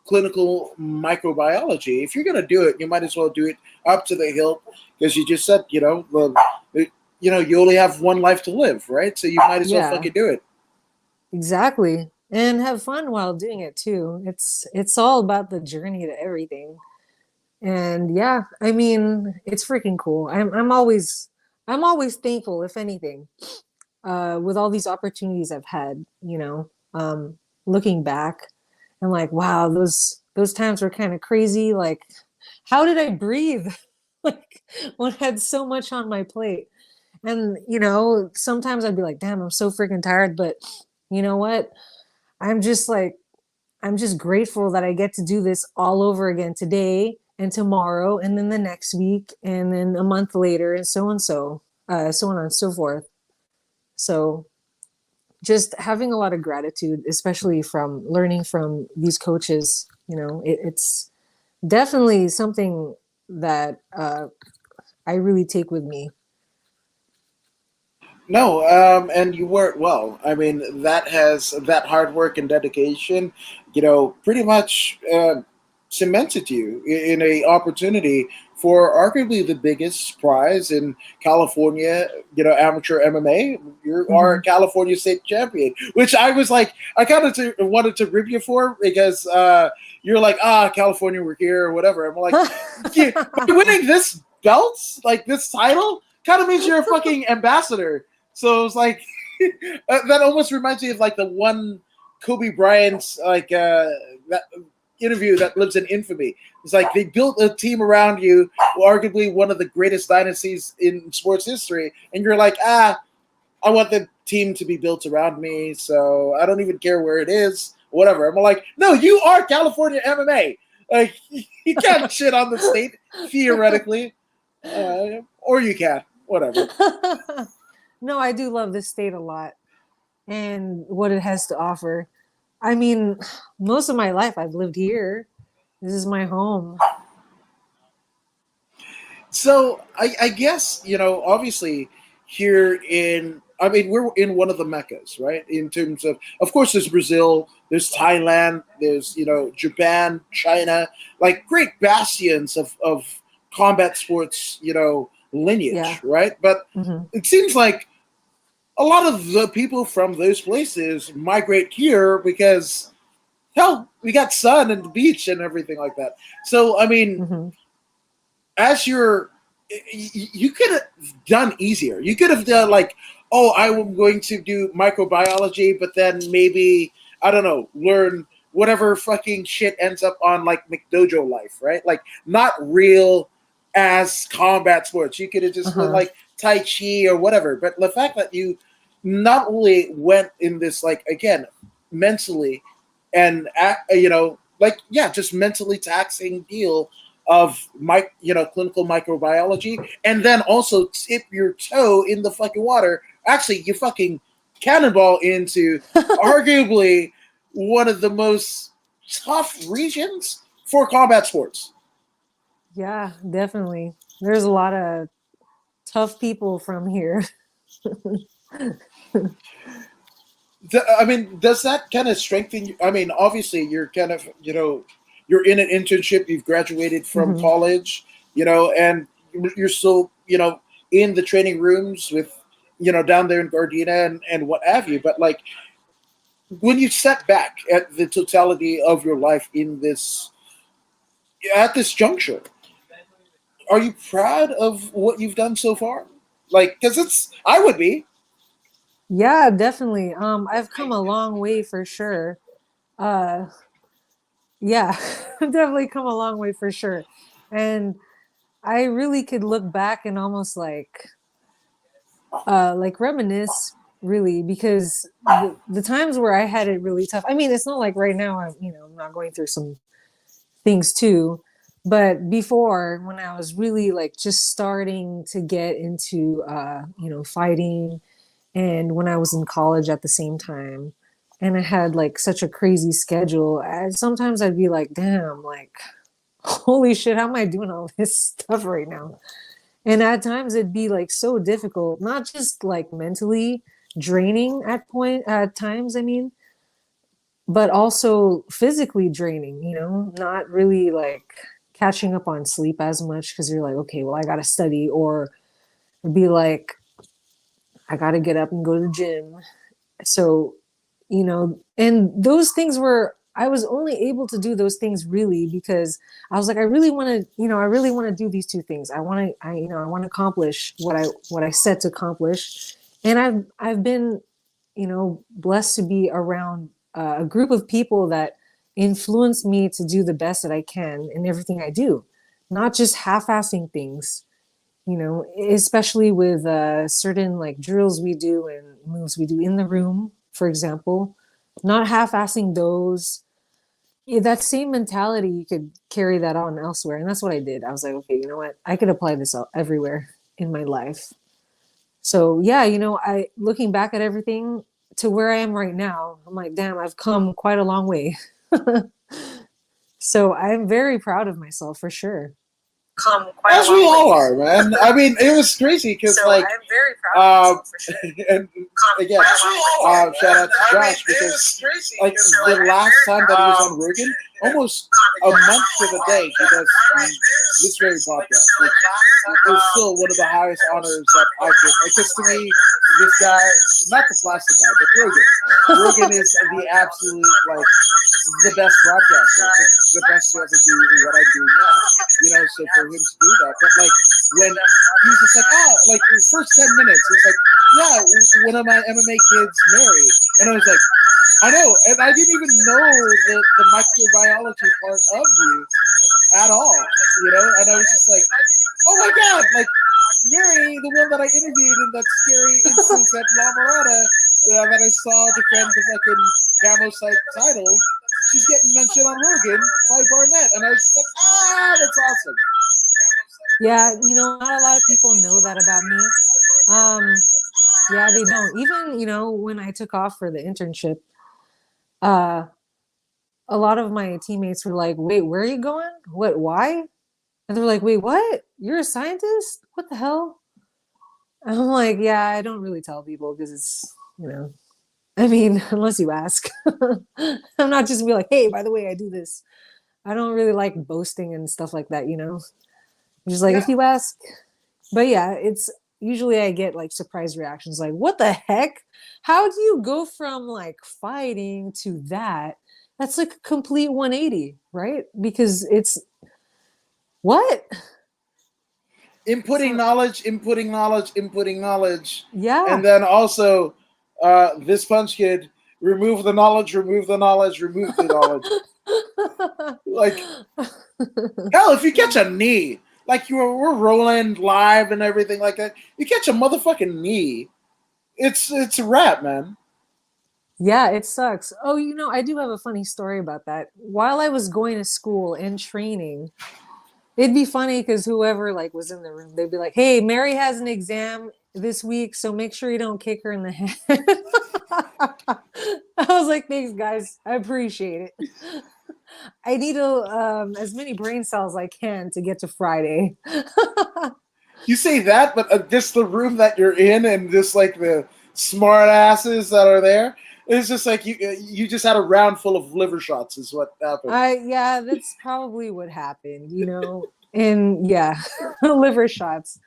clinical microbiology. If you're gonna do it, you might as well do it up to the hilt, because you just said, you only have one life to live, right? So you might as well Yeah, fucking do it. exactly. And have fun while doing it too. It's all about the journey to everything. And yeah, I mean, it's freaking cool. I'm always thankful, if anything, with all these opportunities I've had, looking back and like, wow, those times were kind of crazy. Like, how did I breathe? Like when I had so much on my plate. And sometimes I'd be like, damn, I'm so freaking tired. But you know what? I'm just like, I'm just grateful that I get to do this all over again today and tomorrow and then the next week and then a month later and so on and so forth. So just having a lot of gratitude, especially from learning from these coaches, it's definitely something that I really take with me. No, and you work well. I mean, that hard work and dedication, pretty much cemented you in a opportunity for arguably the biggest prize in California, amateur MMA. You are a Mhm. California state champion, which I was like, I kind of wanted to rib you for, because you're like, California, we're here, or whatever. I'm like, yeah, by winning this belt, like this title, kind of means you're a fucking ambassador. So it was like, that almost reminds me of like the one Kobe Bryant's, like, that interview that lives in infamy. It's like they built a team around you, arguably one of the greatest dynasties in sports history, and you're like, I want the team to be built around me, so I don't even care where it is, whatever. I'm like, no, you are California MMA. Like, you can't shit on the state theoretically, or you can, whatever. No, I do love this state a lot and what it has to offer. I mean, most of my life I've lived here. This is my home. So I guess, obviously, here in, I mean, we're in one of the meccas, right? In terms of course, there's Brazil, there's Thailand, there's Japan, China, like great bastions of combat sports, Yeah. lineage, right? But Hmm. it seems like a lot of the people from those places migrate here because hell, we got sun and the beach and everything like that. So I mean, Hmm. as you could have done easier. You could have done like, oh, I'm going to do microbiology, but then maybe I don't know, learn whatever fucking shit ends up on like McDojo life, right? Like not real as combat sports. You could have just went Uh-huh. like Tai Chi or whatever. But the fact that you not only went in this like again mentally and like yeah, just mentally taxing deal of clinical microbiology, and then also tip your toe in the fucking water. Actually, you fucking cannonball into arguably one of the most tough regions for combat sports. Yeah, definitely. There's a lot of tough people from here. I mean, does that kind of strengthen you? I mean, obviously, you're kind of, you're in an internship, you've graduated from Hmm. college, and you're still, in the training rooms with, down there in Gardena and what have you. But like, when you step back at the totality of your life at this juncture, are you proud of what you've done so far? Like, because I would be. Yeah, definitely. I've come a long way for sure. Uh, yeah, I've definitely come a long way for sure. And I really could look back and almost like reminisce really because the times where I had it really tough. I mean, it's not like right now I'm not going through some things too, but before when I was really like just starting to get into fighting, and when I was in college at the same time, and I had like such a crazy schedule, sometimes I'd be like, damn, like holy shit, how am I doing all this stuff right now? And at times it'd be like so difficult, not just like mentally draining at times, I mean, but also physically draining, not really like catching up on sleep as much because you're like, okay, well, I got to study, or be like, I got to get up and go to the gym. So, and those things were, I was only able to do those things really because I was like, I really want to, I really want to do these two things. I want to accomplish what I set to accomplish. And I've been, blessed to be around a group of people that influence me to do the best that I can in everything I do, not just half-assing things, especially with certain like drills we do and moves we do in the room, for example, not half-assing those. Yeah, that same mentality, you could carry that on elsewhere. And that's what I did. I was like, okay, you know what? I could apply this everywhere in my life. So yeah, I looking back at everything to where I am right now, I'm like, damn, I've come quite a long way. So I'm very proud of myself for sure. Come quite as we all are, man. I mean, it was crazy because, So like, I'm very proud of myself for sure. and again, shout out to Josh because, like, the last time that he was on Rogan, almost a month to the day, he does this very podcast. Which is still one of the highest honors that I could. Because to me, this guy, not the plastic guy, but Rogan is the absolute like the best broadcaster, the best to ever do what I'm doing now. So for him to do that, but like when he's just like, oh, like the first 10 minutes, he's like, yeah, one of my MMA kids married, and I was like, I know, and I didn't even know the microbiology part of you at all, and I was just like, oh my god, like Mary, the one that I interviewed in that scary instance at La Mirada, that I saw defend the fucking Camo site title. She's getting mentioned on Rogan by Barnett, and I was just like, that's awesome. Yeah, not a lot of people know that about me. Yeah, they don't. Even, when I took off for the internship, uh, a lot of my teammates were like, wait, where are you going? What, why? And they're like, wait, what? You're a scientist? What the hell? And I'm like, yeah, I don't really tell people because I mean, unless you ask. I'm not just be like, hey, by the way, I do this. I don't really like boasting and stuff like that. Just like if Yeah. you ask, but yeah, it's usually I get like surprise reactions like, what the heck? How do you go from like fighting to that? That's like a complete 180, right? Because it's what? Inputting So knowledge, inputting knowledge, inputting knowledge, and yeah. then also this punch kid, remove the knowledge, remove the knowledge, remove the knowledge. Like hell, if you catch a knee, like we're rolling live and everything like that, you catch a motherfucking knee, it's a wrap, man. Yeah, it sucks. Oh, I do have a funny story about that. While I was going to school and training, it'd be funny because whoever like was in the room, they'd be like, "Hey, Mary has an exam this week, so make sure you don't kick her in the head." I was like, "Thanks, guys. I appreciate it. I need as many brain cells I can to get to Friday." You say that, but just the room that you're in and just like the smart asses that are there, it's just like you just had a round full of liver shots, is what happened. Yeah, that's probably what happened, And yeah, liver shots.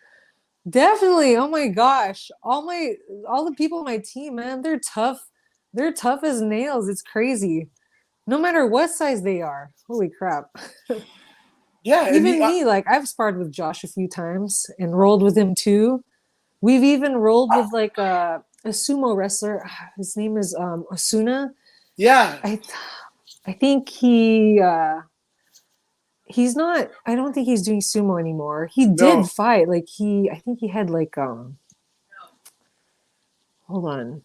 Definitely. Oh my gosh. All the people on my team, man, they're tough. They're tough as nails. It's crazy. No matter what size they are. Holy crap. Yeah, and Even me, like I've sparred with Josh a few times and rolled with him too. We've even rolled with like a sumo wrestler. His name is Asuna. yeah, I I think he's not, I don't think he's doing sumo anymore. He did no, fight. Like I think he had like hold on.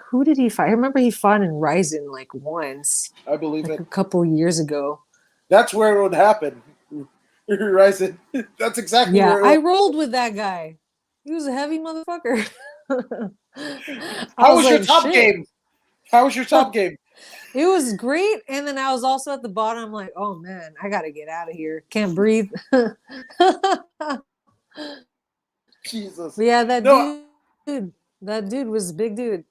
Who did he fight? I remember he fought in Ryzen like once, I believe like it. a couple years ago. That's where it would happen. Ryzen. That's exactly Yeah, where it I would. rolled with that guy. He was a heavy motherfucker. I How was was your like, top shit. game? How was your top game? It was great. And then I was also at the bottom. I'm like, oh man, I gotta get out of here. Can't breathe. But Jesus. yeah, No, that dude was a big dude.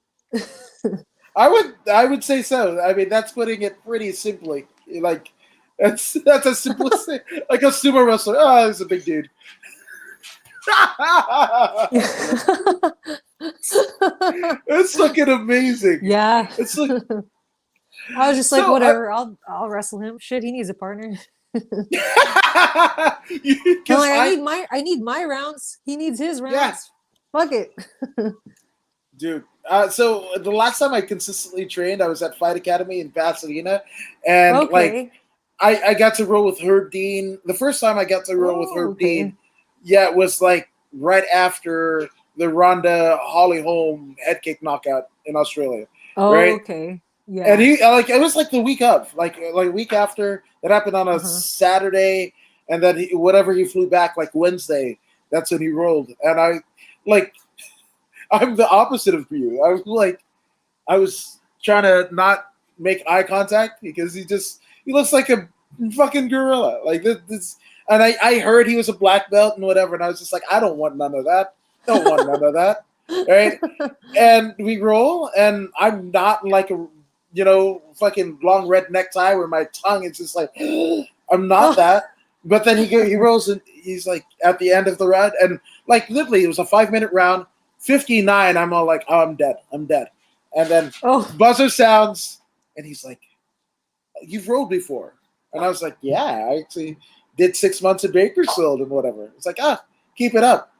I would say so. I mean, that's putting it pretty simply. Like that's a simplistic like a sumo wrestler. Oh, he's a big dude. It's fucking amazing. Yeah. It's like I was just like, so. whatever, I'll wrestle him. Shit, he needs a partner. I'm Because like, I need my rounds. He needs his yeah, rounds. Fuck it. dude. So the last time I consistently trained, I was at Fight Academy in Pasadena, and like Okay. I got to roll with Herb Dean. The first time I got to roll with Oh, Herb okay. Dean, yeah, it was like right after the Ronda Holly Holm head kick knockout in Australia, Oh, right? okay. And Yeah. he like it was like the week of, like a week after that happened on a Uh-huh. Saturday, and then whatever he flew back like Wednesday. That's when he rolled, and like I'm the opposite of you. I was trying to not make eye contact because he looks like a fucking gorilla. Like this and I heard he was a black belt and whatever, and I was just like, I don't want none of that. Don't want none of that. Right? And we roll, and I'm not like a fucking long red necktie where my tongue is just like I'm not Oh. that. But then he rolls and he's like at the end of the round, and like literally it was a 5 minute round, 59. I'm all like, oh, I'm dead, I'm dead. And then Oh. buzzer sounds, and he's like, "You've rolled before," and I was like, "Yeah, I actually did 6 months in Bakersfield and whatever." It's like, keep it up.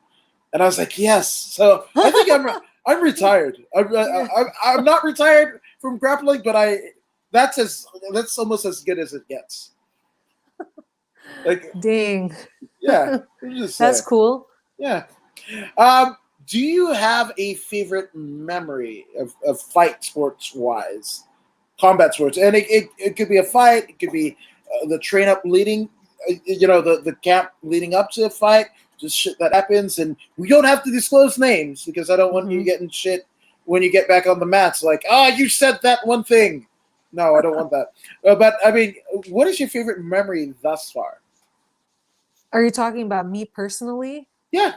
And I was like, yes. So I think I'm retired. Yeah. I'm not retired from grappling, but that's almost as good as it gets. Like, Dang. yeah, I'm just That's saying. cool. Yeah. Um, do you have a favorite memory of fight sports wise, combat sports? And it could be a fight. It could be the train up leading, the camp leading up to a fight. Just shit that happens, and we don't have to disclose names because I don't want you Hmm. getting shit when you get back on the mats. Like, oh, you said that one thing. No, I don't want that. But I mean, what is your favorite memory thus far? Are you talking about me personally? Yeah.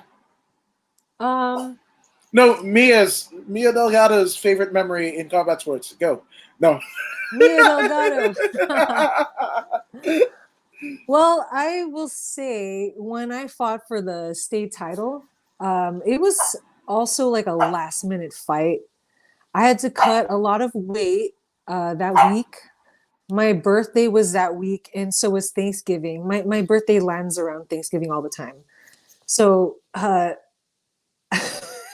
Um, No, Mia Delgado's favorite memory in combat sports. Go. No. Mia Delgado. Well, I will say when I fought for the state title, it was also like a last minute fight. I had to cut a lot of weight that week. My birthday was that week, and so was Thanksgiving. My birthday lands around Thanksgiving all the time. So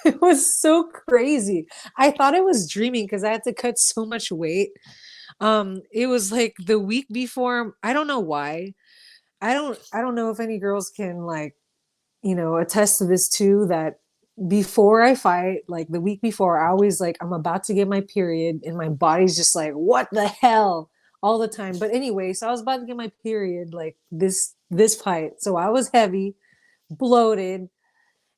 it was so crazy. I thought I was dreaming because I had to cut so much weight. It was like the week before. I don't know why. I don't know if any girls can like, attest to this too, that before I fight, like the week before, I always like I'm about to get my period and my body's just like, what the hell? All the time. But anyway, so I was about to get my period like this fight. So I was heavy, bloated,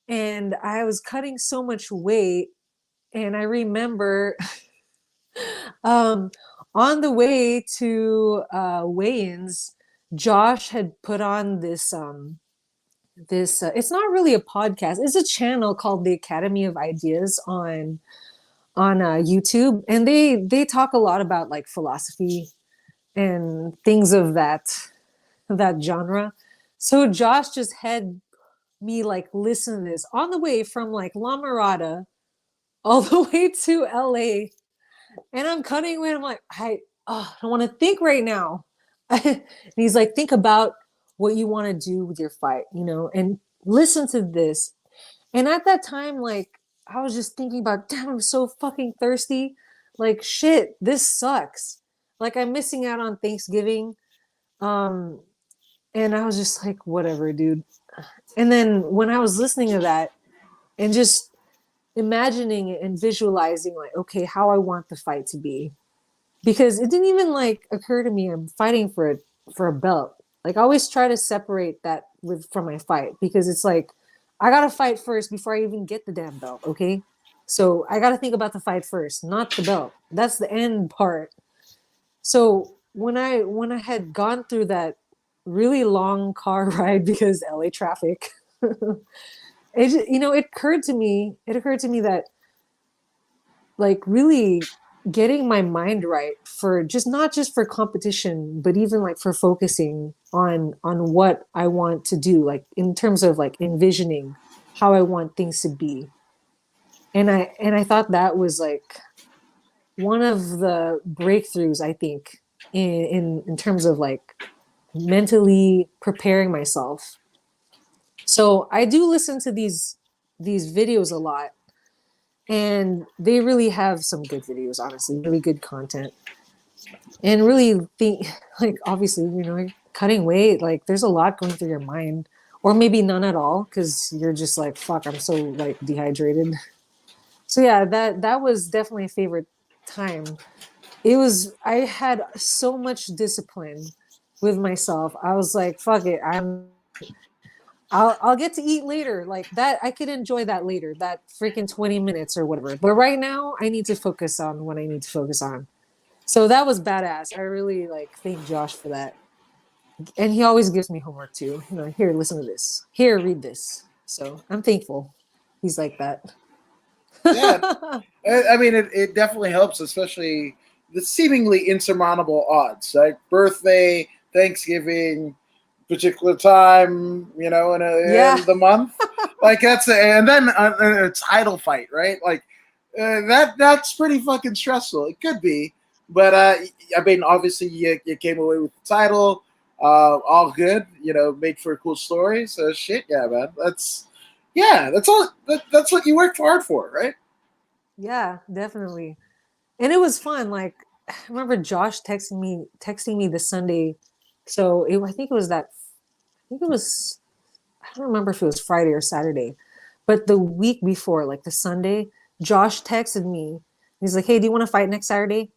and I was cutting so much weight. And I remember um on the way to weigh-ins, Josh had put on this it's not really a podcast, it's a channel called the Academy of Ideas on YouTube, and they talk a lot about like philosophy and things of that genre. So Josh just had me like listen to this on the way from like La Mirada all the way to LA, and I'm cutting away. I'm like, I don't want to think right now. And he's like, think about what you want to do with your fight, and listen to this. And at that time, like, I was just thinking about, damn, I'm so fucking thirsty. Like, shit, this sucks. Like, I'm missing out on Thanksgiving. Um, and I was just like, whatever, dude. And then when I was listening to that and just imagining it and visualizing, like, okay, how I want the fight to be, because it didn't even like occur to me I'm fighting for a belt. Like I always try to separate that from my fight, because it's like I gotta fight first before I even get the damn belt. Okay, so I gotta think about the fight first, not the belt. That's the end part. So when I had gone through that really long car ride because LA traffic, it occurred to me that like really getting my mind right for just not just for competition, but even like for focusing on what I want to do, like in terms of like envisioning how I want things to be. And I thought that was like one of the breakthroughs, I think, in terms of like mentally preparing myself. So I do listen to these videos a lot, and they really have some good videos, honestly, really good content. And really think like obviously, cutting weight, like there's a lot going through your mind, or maybe none at all because you're just like, fuck, I'm so like dehydrated. So yeah, that was definitely a favorite time. I had so much discipline with myself. I was like, fuck it, I'll get to eat later. Like that, I could enjoy that later, that freaking 20 minutes or whatever. But right now, I need to focus on what I need to focus on. So that was badass. I really like thank Josh for that. And he always gives me homework too. Here, listen to this. Here, read this. So I'm thankful. He's like that. Yeah, I mean, it definitely helps, especially the seemingly insurmountable odds, like birthday, Thanksgiving, particular time, Yeah. in the month. Like and then a title fight, right? Like that's pretty fucking stressful. It could be, but I mean, obviously you came away with the title, all good. Make for a cool story. So shit, yeah, man. That's all. That's what you worked hard for, right? Yeah, definitely. And it was fun. Like I remember Josh texting me the Sunday. So I think it was I don't remember if it was Friday or Saturday, but the week before, like the Sunday, Josh texted me. He's like, "Hey, do you want to fight next Saturday?"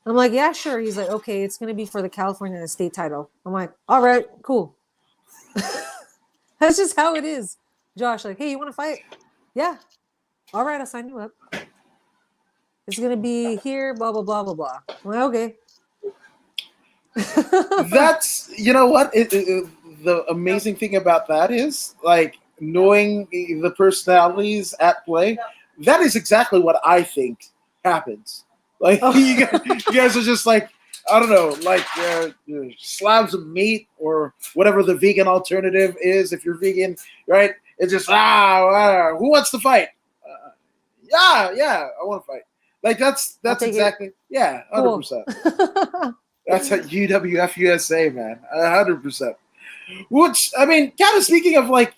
I'm like, "Yeah, sure." He's like, "Okay, it's gonna be for the California state title." I'm like, "All right, cool." That's just how it is. Josh, like, "Hey, you want to fight?" "Yeah." "All right, I'll sign you up. It's gonna be here, blah blah blah blah blah." I'm like, "Okay." That's what the amazing thing about that is, like, knowing the personalities at play. That is exactly what I think happens. Like Oh. you guys are just like, I don't know, like slabs of meat or whatever the vegan alternative is. If you're vegan, right? It's just who wants to fight? Yeah, I want to fight. Like I'll that's take it. exactly 100%. Cool. That's at UWF USA, man, 100%. Which I mean, kind of speaking of like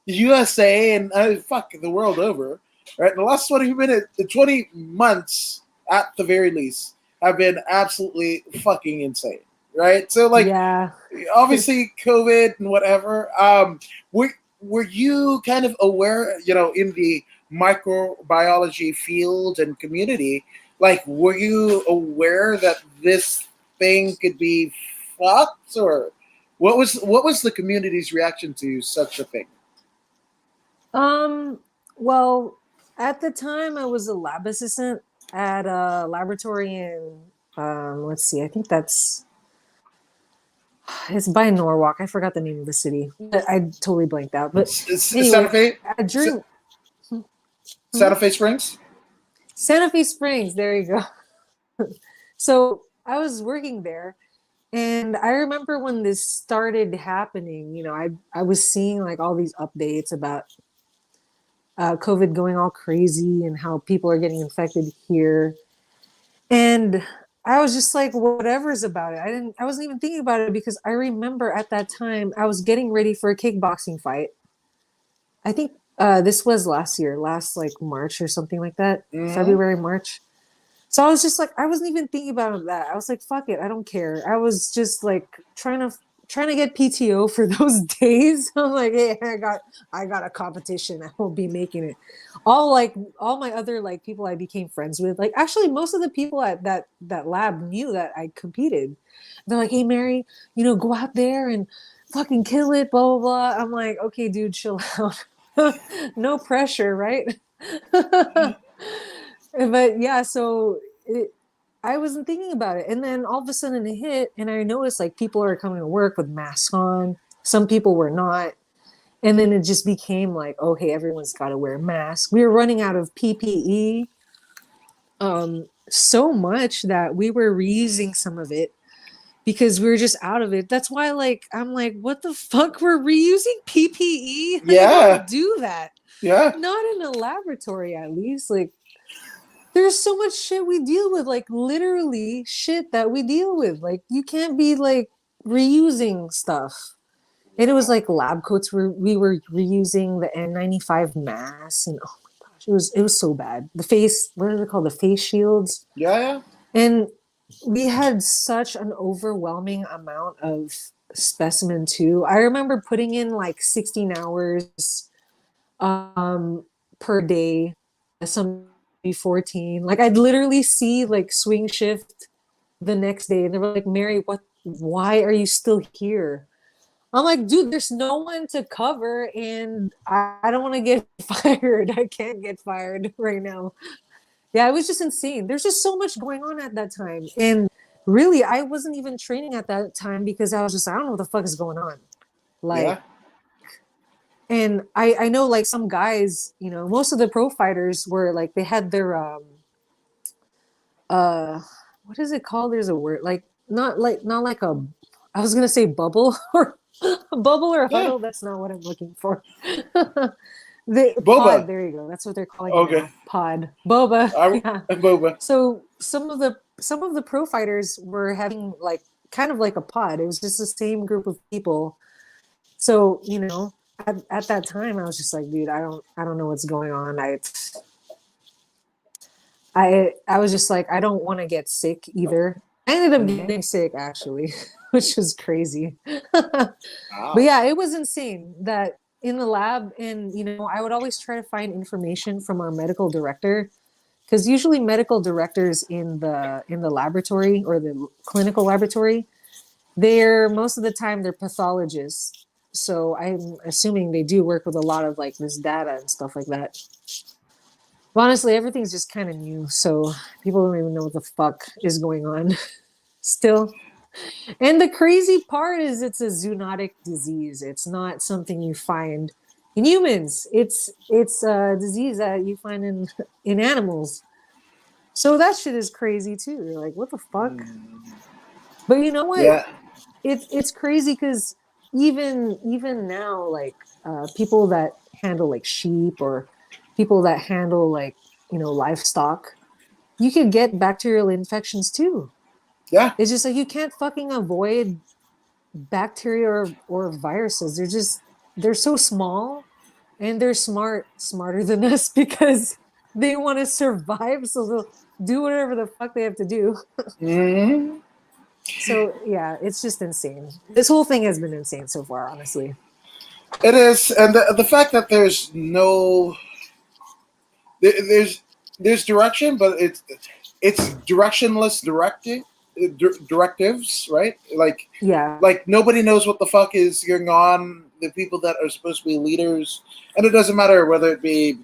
USA and fuck the world over, right? The last 20 months at the very least have been absolutely fucking insane, right? So like, Yeah. obviously COVID and whatever. Were you kind of aware, in the microbiology field and community, like were you aware that this thing could be fucked, or what was the community's reaction to such a thing? Um, well, at the time I was a lab assistant at a laboratory in let's see, I think it's by Norwalk. I forgot the name of the city. I totally blanked out. But Santa anyway, Fe, during Santa Fe Springs. Santa Fe Springs, there you go. So I was working there, and I remember when this started happening, I was seeing like all these updates about COVID going all crazy and how people are getting infected here. And I was just like, whatever's about it. I wasn't even thinking about it because I remember at that time I was getting ready for a kickboxing fight. I think this was last year, last like March or something like that, Mm-hmm. February, March. So I was just like, I wasn't even thinking about that. I was like, fuck it, I don't care. I was just like trying to get PTO for those days. I'm like, hey, I got a competition. I won't be making it. All my other like people I became friends with, like actually most of the people at that lab knew that I competed. They're like, hey Mary, go out there and fucking kill it, blah blah blah. I'm like, okay, dude, chill out. No pressure, right? But yeah, so I wasn't thinking about it. And then all of a sudden it hit, and I noticed like people are coming to work with masks on. Some people were not. And then it just became like, okay, everyone's got to wear masks. We were running out of PPE so much that we were reusing some of it because we were just out of it. That's why, like, I'm like, what the fuck? We're reusing PPE? You Yeah, don't do that. yeah. Not in a laboratory, at least. Like, there's so much shit we deal with, like literally shit that we deal with. Like you can't be like reusing stuff. And it was like lab coats we were reusing the N95 masks, and oh my gosh, it was so bad. The face, what are they called? The face shields. Yeah. And we had such an overwhelming amount of specimen too. I remember putting in like 16 hours per day, some 14. Like I'd literally see like swing shift the next day, and they were like, Mary, why are you still here? I'm like, dude, there's no one to cover, and I don't want to get fired. I can't get fired right now. Yeah, it was just insane. There's just so much going on at that time. And really, I wasn't even training at that time because I was just, I don't know what the fuck is going on. Like, Yeah. and I know like some guys, most of the pro fighters were like, they had their, uh, what is it called? There's a word, like, not like I was going to say bubble or bubble or Yeah. huddle. That's not what I'm looking for. The pod, Boba. there you go. That's what they're calling it Okay. now. Pod. Boba. Yeah. Boba. So some of the pro fighters were having like kind of like a pod. It was just the same group of people. So, at that time I was just like, dude, I don't know what's going on. I was just like, I don't want to get sick either. I ended up getting sick actually, which was crazy. But Wow. yeah, it was insane that in the lab, and I would always try to find information from our medical director, because usually medical directors in the laboratory or the clinical laboratory, they're most of the time they're pathologists. So I'm assuming they do work with a lot of like this data and stuff like that. But honestly, everything's just kind of new, so people don't even know what the fuck is going on still. And the crazy part is it's a zoonotic disease. It's not something you find in humans. It's a disease that you find in animals. So that shit is crazy too. You're like, what the fuck? But you know what? Yeah. It's crazy because even now, like people that handle like sheep or people that handle like livestock, you could get bacterial infections too. Yeah. It's just like you can't fucking avoid bacteria or viruses. They're so small and they're smarter than us because they want to survive, so they'll do whatever the fuck they have to do. Hmm. So yeah, it's just insane. This whole thing has been insane so far, honestly. It is, and the fact that there's there's direction, but it's directionless directives, right? Yeah. Like nobody knows what the fuck is going on. The people that are supposed to be leaders, and it doesn't matter whether it be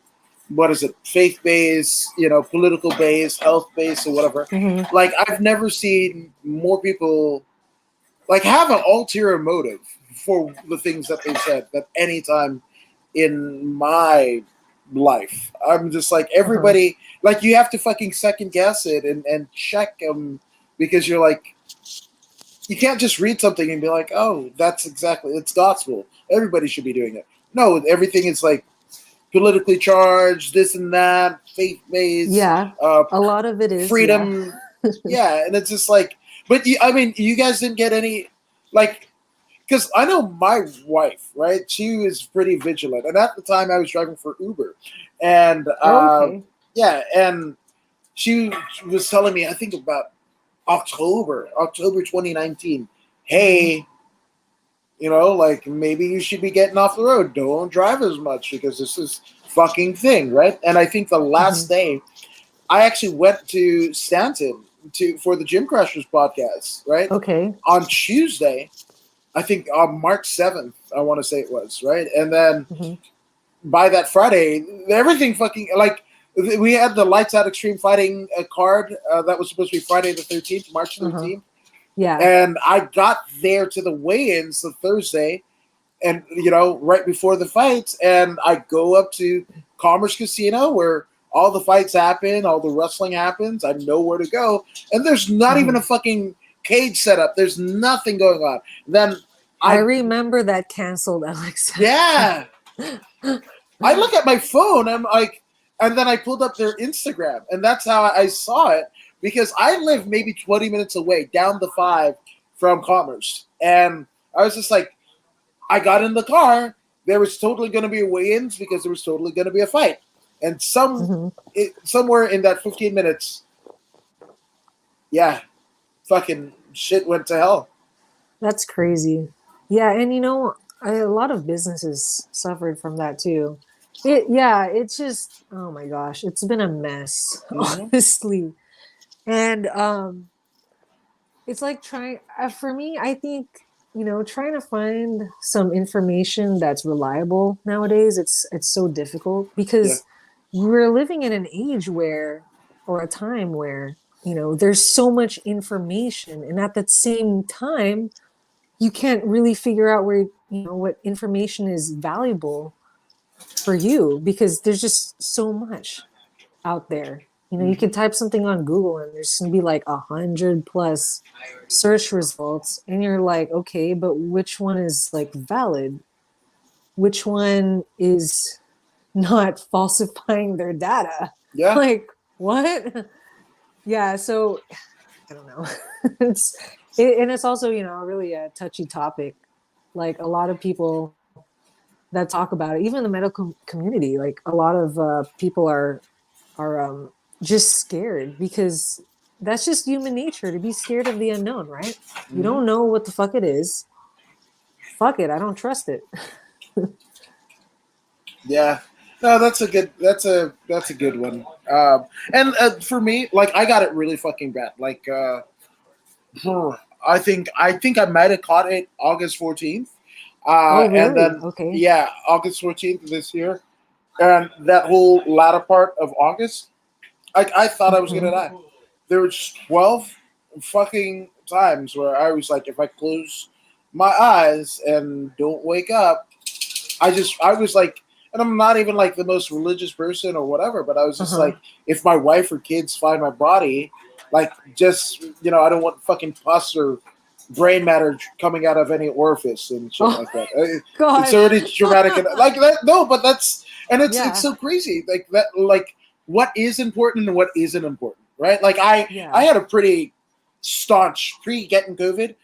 what is it, faith based, political based, health based, or whatever. Hmm. Like I've never seen more people like have an ulterior motive for the things that they said at any time in my life. I'm just like Uh-huh. everybody, like you have to fucking second guess it and check them because you're like you can't just read something and be like, oh, that's exactly it's gospel. Everybody should be doing it. No, everything is like politically charged, this and that, faith based, Yeah. uh, A lot of it is, yeah. freedom. Yeah, and it's just like, but I mean, you guys didn't get any, like, because I know my wife, right? She was pretty vigilant, and at the time I was driving for Uber, and Oh, okay. yeah, and she was telling me, I think about October 2019. Hmm. Hey, like maybe you should be getting off the road. Don't drive as much because this is fucking thing, right? And I think the Hmm. last day I actually went to Stanton for the Gym Crashers podcast, right? Okay. On Tuesday, I think on March 7th, I want to say it was, right? And then Hmm. by that Friday, everything fucking like we had the Lights Out Extreme Fighting card that was supposed to be Friday the 13th, March Uh-huh. 13th, Yeah. and I got there to the weigh-ins the Thursday, and right before the fights, and I go up to Commerce Casino where all the fights happen, all the wrestling happens. I know where to go, and there's not even Hmm. a fucking cage set up. There's nothing going on. Then I I remember that canceled Alexa. yeah, I look at my phone. I'm like, and then I pulled up their Instagram, and that's how I saw it because I live maybe 20 minutes away down the five from Commerce, and I was just like, I got in the car. There was totally going to be a weigh-ins because there was totally going to be a fight, and Hmm. somewhere in that 15 minutes, yeah, fucking shit went to hell. That's crazy. Yeah, and a lot of businesses suffered from that too. Yeah, it's just, oh my gosh, it's been a mess, Hmm. honestly. And it's like trying for me, I think, trying to find some information that's reliable nowadays, it's so difficult Yeah, because we're living in an age where or a time where, there's so much information and at the same time you can't really figure out where what information is valuable for you because there's just so much out there. You hmm could type something on Google and there's gonna be like 100+ search results, and you're like, okay, but which one is like valid? Which one is not falsifying their data? yeah, Like what? Yeah, so I don't know. And it's also really a touchy topic. Like a lot of people that talk about it, even the medical community, like a lot of people are just scared because that's just human nature to be scared of the unknown, right? You hmm don't know what the fuck it is. Fuck it, I don't trust it. yeah. No, that's a good one. And for me, like I got it really fucking bad. Like I think I might have caught it August 14th, Oh, and really? then Okay. yeah, August 14th of this year, and that whole latter part of August, I thought I was gonna Hmm. die. There were just 12 fucking times where I was like, if I close my eyes and don't wake up, I was like, and I'm not even like the most religious person or whatever, but I was just Uh-huh. like, if my wife or kids find my body, like just I don't want fucking pus or brain matter coming out of any orifice and shit Oh like that. It's gosh. already traumatic, like that. No, but that's and it's Yeah. so crazy, like that, like what is important and what isn't important, right? Like I Yeah. had a pretty staunch pre getting COVID.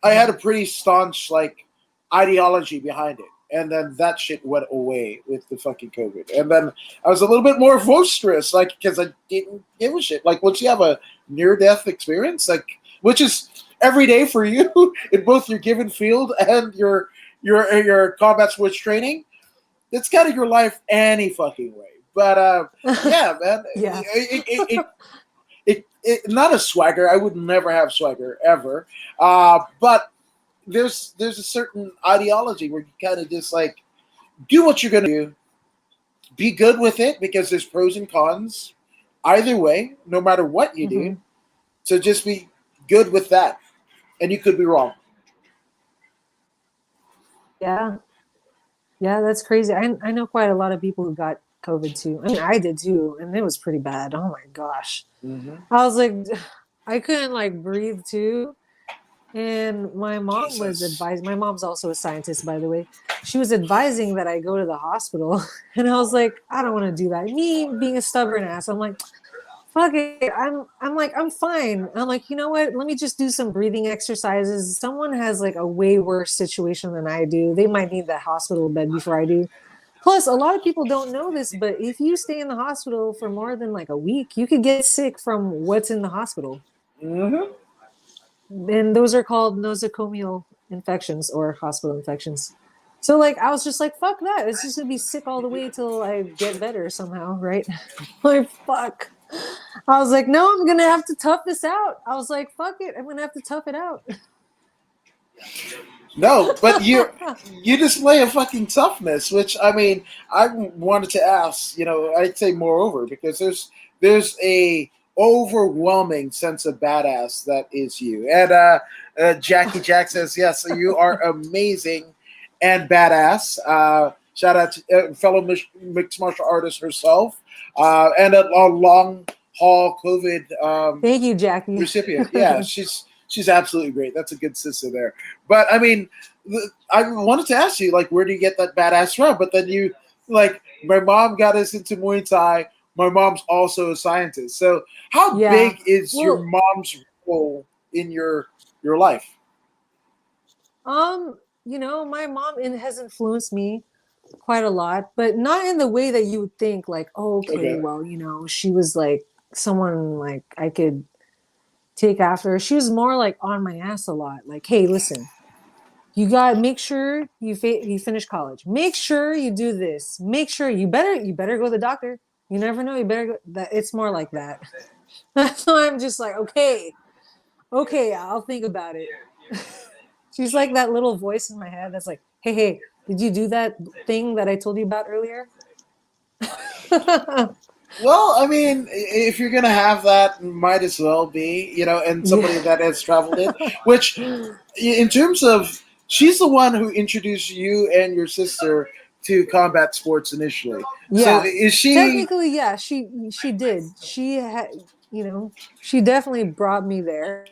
I had Mhm. a pretty staunch like ideology behind it. And then that shit went away with the fucking COVID. And then I was a little bit more boisterous, like because I didn't give a shit. Like once you have a near death experience, like which is every day for you in both your given field and your combat switch training, it's kind of your life any fucking way. But yeah, man, Yeah. not a swagger. I would never have swagger ever. But there's a certain ideology where you kind of just like do what you're gonna do, be good with it because there's pros and cons either way, no matter what you do. Hmm. So just be good with that, and you could be wrong. Yeah. Yeah, that's crazy. I know quite a lot of people who got COVID too. I mean, I did too, and it was pretty bad. Oh my gosh. Mm-hmm. I was like, I couldn't like breathe too. And my mom was Jesus. advising, my mom's also a scientist, by the way. She was advising that I go to the hospital. And I was like, I don't want to do that. Me being a stubborn ass, I'm like, fuck it. I'm like, I'm fine. I'm like, you know what? Let me just do some breathing exercises. Someone has like a way worse situation than I do. They might need that hospital bed before I do. Plus, a lot of people don't know this, but if you stay in the hospital for more than like a week, you could get sick from what's in the hospital. Mm-hmm. And those are called nosocomial infections or hospital infections. So like I was just like, fuck that. It's just gonna be sick all the way till I get better somehow, right? Like fuck. I was like, no, I'm gonna have to tough this out. I was like, fuck it, I'm gonna have to tough it out. No, but you display a fucking toughness, which I mean, I wanted to ask. I'd say moreover because there's a overwhelming sense of badass that is you. And Jackie Jack says yes, so you are amazing and badass. Shout out to fellow mixed martial artist herself, and a long haul COVID Thank you, Jackie. recipient. Yeah, she's absolutely great. That's a good sister there. But I mean, I wanted to ask you, like, where do you get that badass from? But then you, like, my mom got us into Muay Thai. My mom's also a scientist. So, how Yeah. big is your Well, mom's role in your life? my mom has influenced me quite a lot, but not in the way that you would think, like, oh, okay, Okay. well, she was like someone like I could take after. She was more like on my ass a lot. Like, hey, listen, you got to make sure you finish college. Make sure you do this. Make sure you better go to the doctor. You never know. You better go. That it's more like that. So I'm just like, okay, okay, I'll think about it. She's like that little voice in my head that's like, hey, hey, did you do that thing that I told you about earlier? Well, I mean, if you're gonna have that, might as well be, and somebody Yeah. that has traveled it. Which, in terms of, she's the one who introduced you and your sister to combat sports initially. So Yeah. is she? Technically, yeah, she did. She had, she definitely brought me there.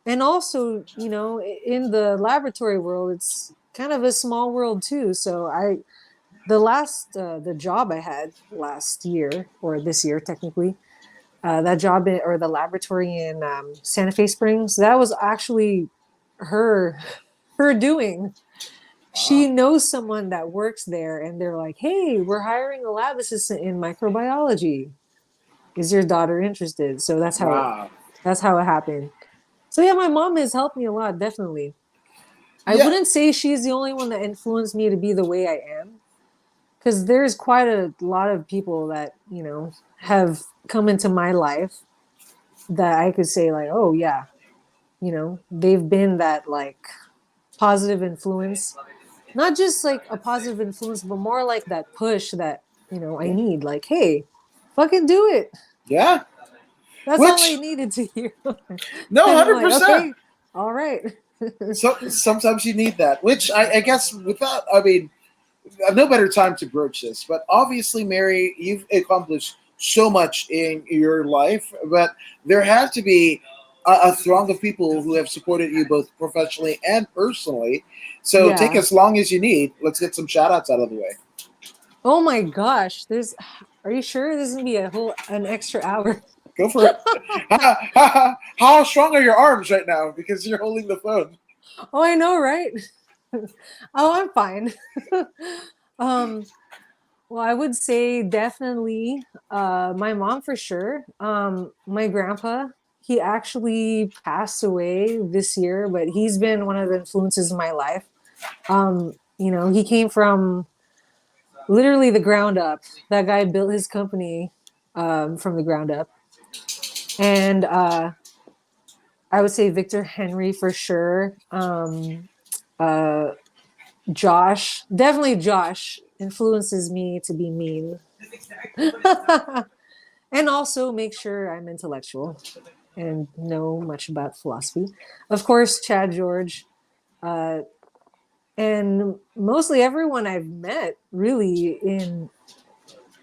And also, in the laboratory world, it's kind of a small world too. So the job I had last year or this year technically, that job or the laboratory in Santa Fe Springs, that was actually her her doing. She knows someone that works there, and they're like, "Hey, we're hiring a lab assistant in microbiology. Is your daughter interested?" So Wow. that's how it happened. So yeah, my mom has helped me a lot, definitely. I Yeah. wouldn't say she's the only one that influenced me to be the way I am, because there's quite a lot of people that have come into my life that I could say like, oh yeah, they've been that like positive influence, not just like a positive influence, but more like that push that I need. Like, hey, fucking do it. Yeah. That's all I Which needed to hear. no, And I'm hundred like, percent. okay, all right. So sometimes you need that. Which I guess without, I mean, no better time to broach this. But obviously, Mary, you've accomplished so much in your life, but there has to be a throng of people who have supported you both professionally and personally. So take Yeah. as long as you need. Let's get some shout outs out of the way. Oh my gosh. Are you sure there's gonna be an extra hour? Go for it. How strong are your arms right now? Because you're holding the phone. Oh, I know, right? Oh, I'm fine. Um, well, I would say definitely my mom for sure. My grandpa, he actually passed away this year, but he's been one of the influences in my life. He came from literally the ground up. That guy built his company from the ground up. And I would say Victor Henry for sure. Uh, Josh, definitely Josh influences me to be mean. And also make sure I'm intellectual and know much about philosophy. Of course, Chad George, uh, and mostly everyone I've met really in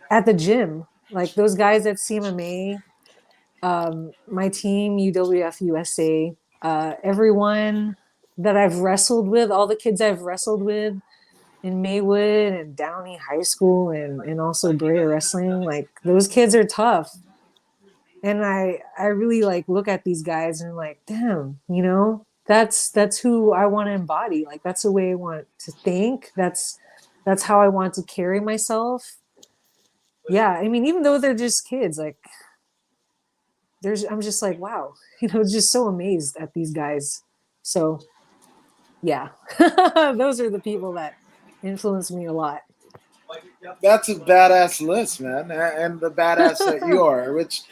at the gym, like those guys at CMMA, my team, UWF USA, everyone that I've wrestled with, all the kids I've wrestled with in Maywood and Downey High School and also Brea Wrestling, like those kids are tough. And I really like look at these guys and like, damn, that's who I want to embody. Like that's the way I want to think. That's how I want to carry myself. Yeah, I mean, even though they're just kids, like I'm just like, wow, just so amazed at these guys. So yeah, those are the people that influence me a lot. That's a badass list, man, and the badass that you are. Which,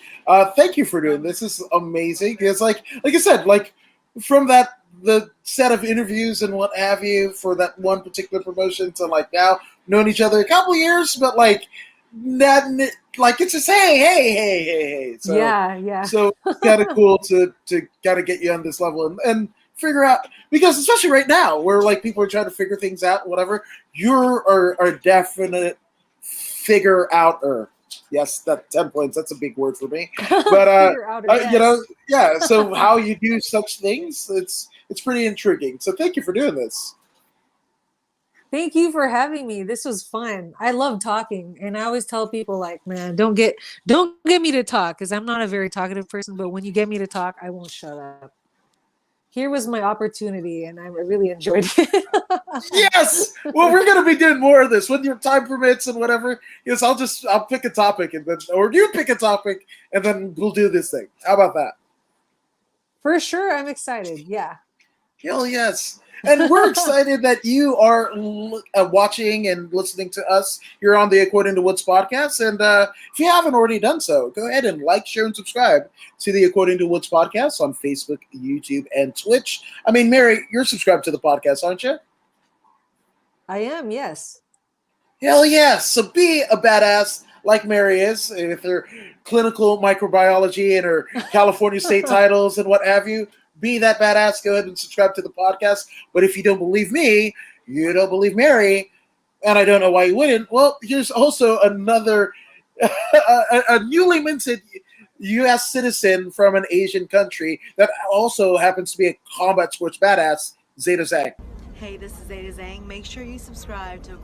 thank you for doing this. This is amazing. It's like I said, like from the set of interviews and what have you for that one particular promotion to like now known each other a couple years, but like that, like it's just hey. So Yeah, yeah. so it's kind of cool to kind of get you on this level and figure out, because especially right now where like people are trying to figure things out, whatever, you're a definite figure outer. Yes, that 10 points. That's a big word for me. But Figure out, yes. yeah. So how you do such things, it's pretty intriguing. So thank you for doing this. Thank you for having me. This was fun. I love talking, and I always tell people like, man, don't get me to talk because I'm not a very talkative person, but when you get me to talk, I won't shut up. Here was my opportunity, and I really enjoyed it. Yes. Well, we're gonna be doing more of this when your time permits and whatever. Yes, I'll pick a topic and then, or you pick a topic and then we'll do this thing. How about that? For sure, I'm excited. Yeah. Hell yes. And we're excited that you are watching and listening to us here on the According to Woods podcast. And if you haven't already done so, go ahead and like, share, and subscribe to the According to Woods podcast on Facebook, YouTube, and Twitch. I mean, Mary, you're subscribed to the podcast, aren't you? I am, yes. Hell yes. So be a badass like Mary is with her clinical microbiology and her California state titles and what have you. Be that badass. Go ahead and subscribe to the podcast. But if you don't believe me, you don't believe Mary, and I don't know why you wouldn't. Well, here's also another a newly minted U.S. citizen from an Asian country that also happens to be a combat sports badass, Zeta Zhang. Hey, this is Zeta Zhang. Make sure you subscribe to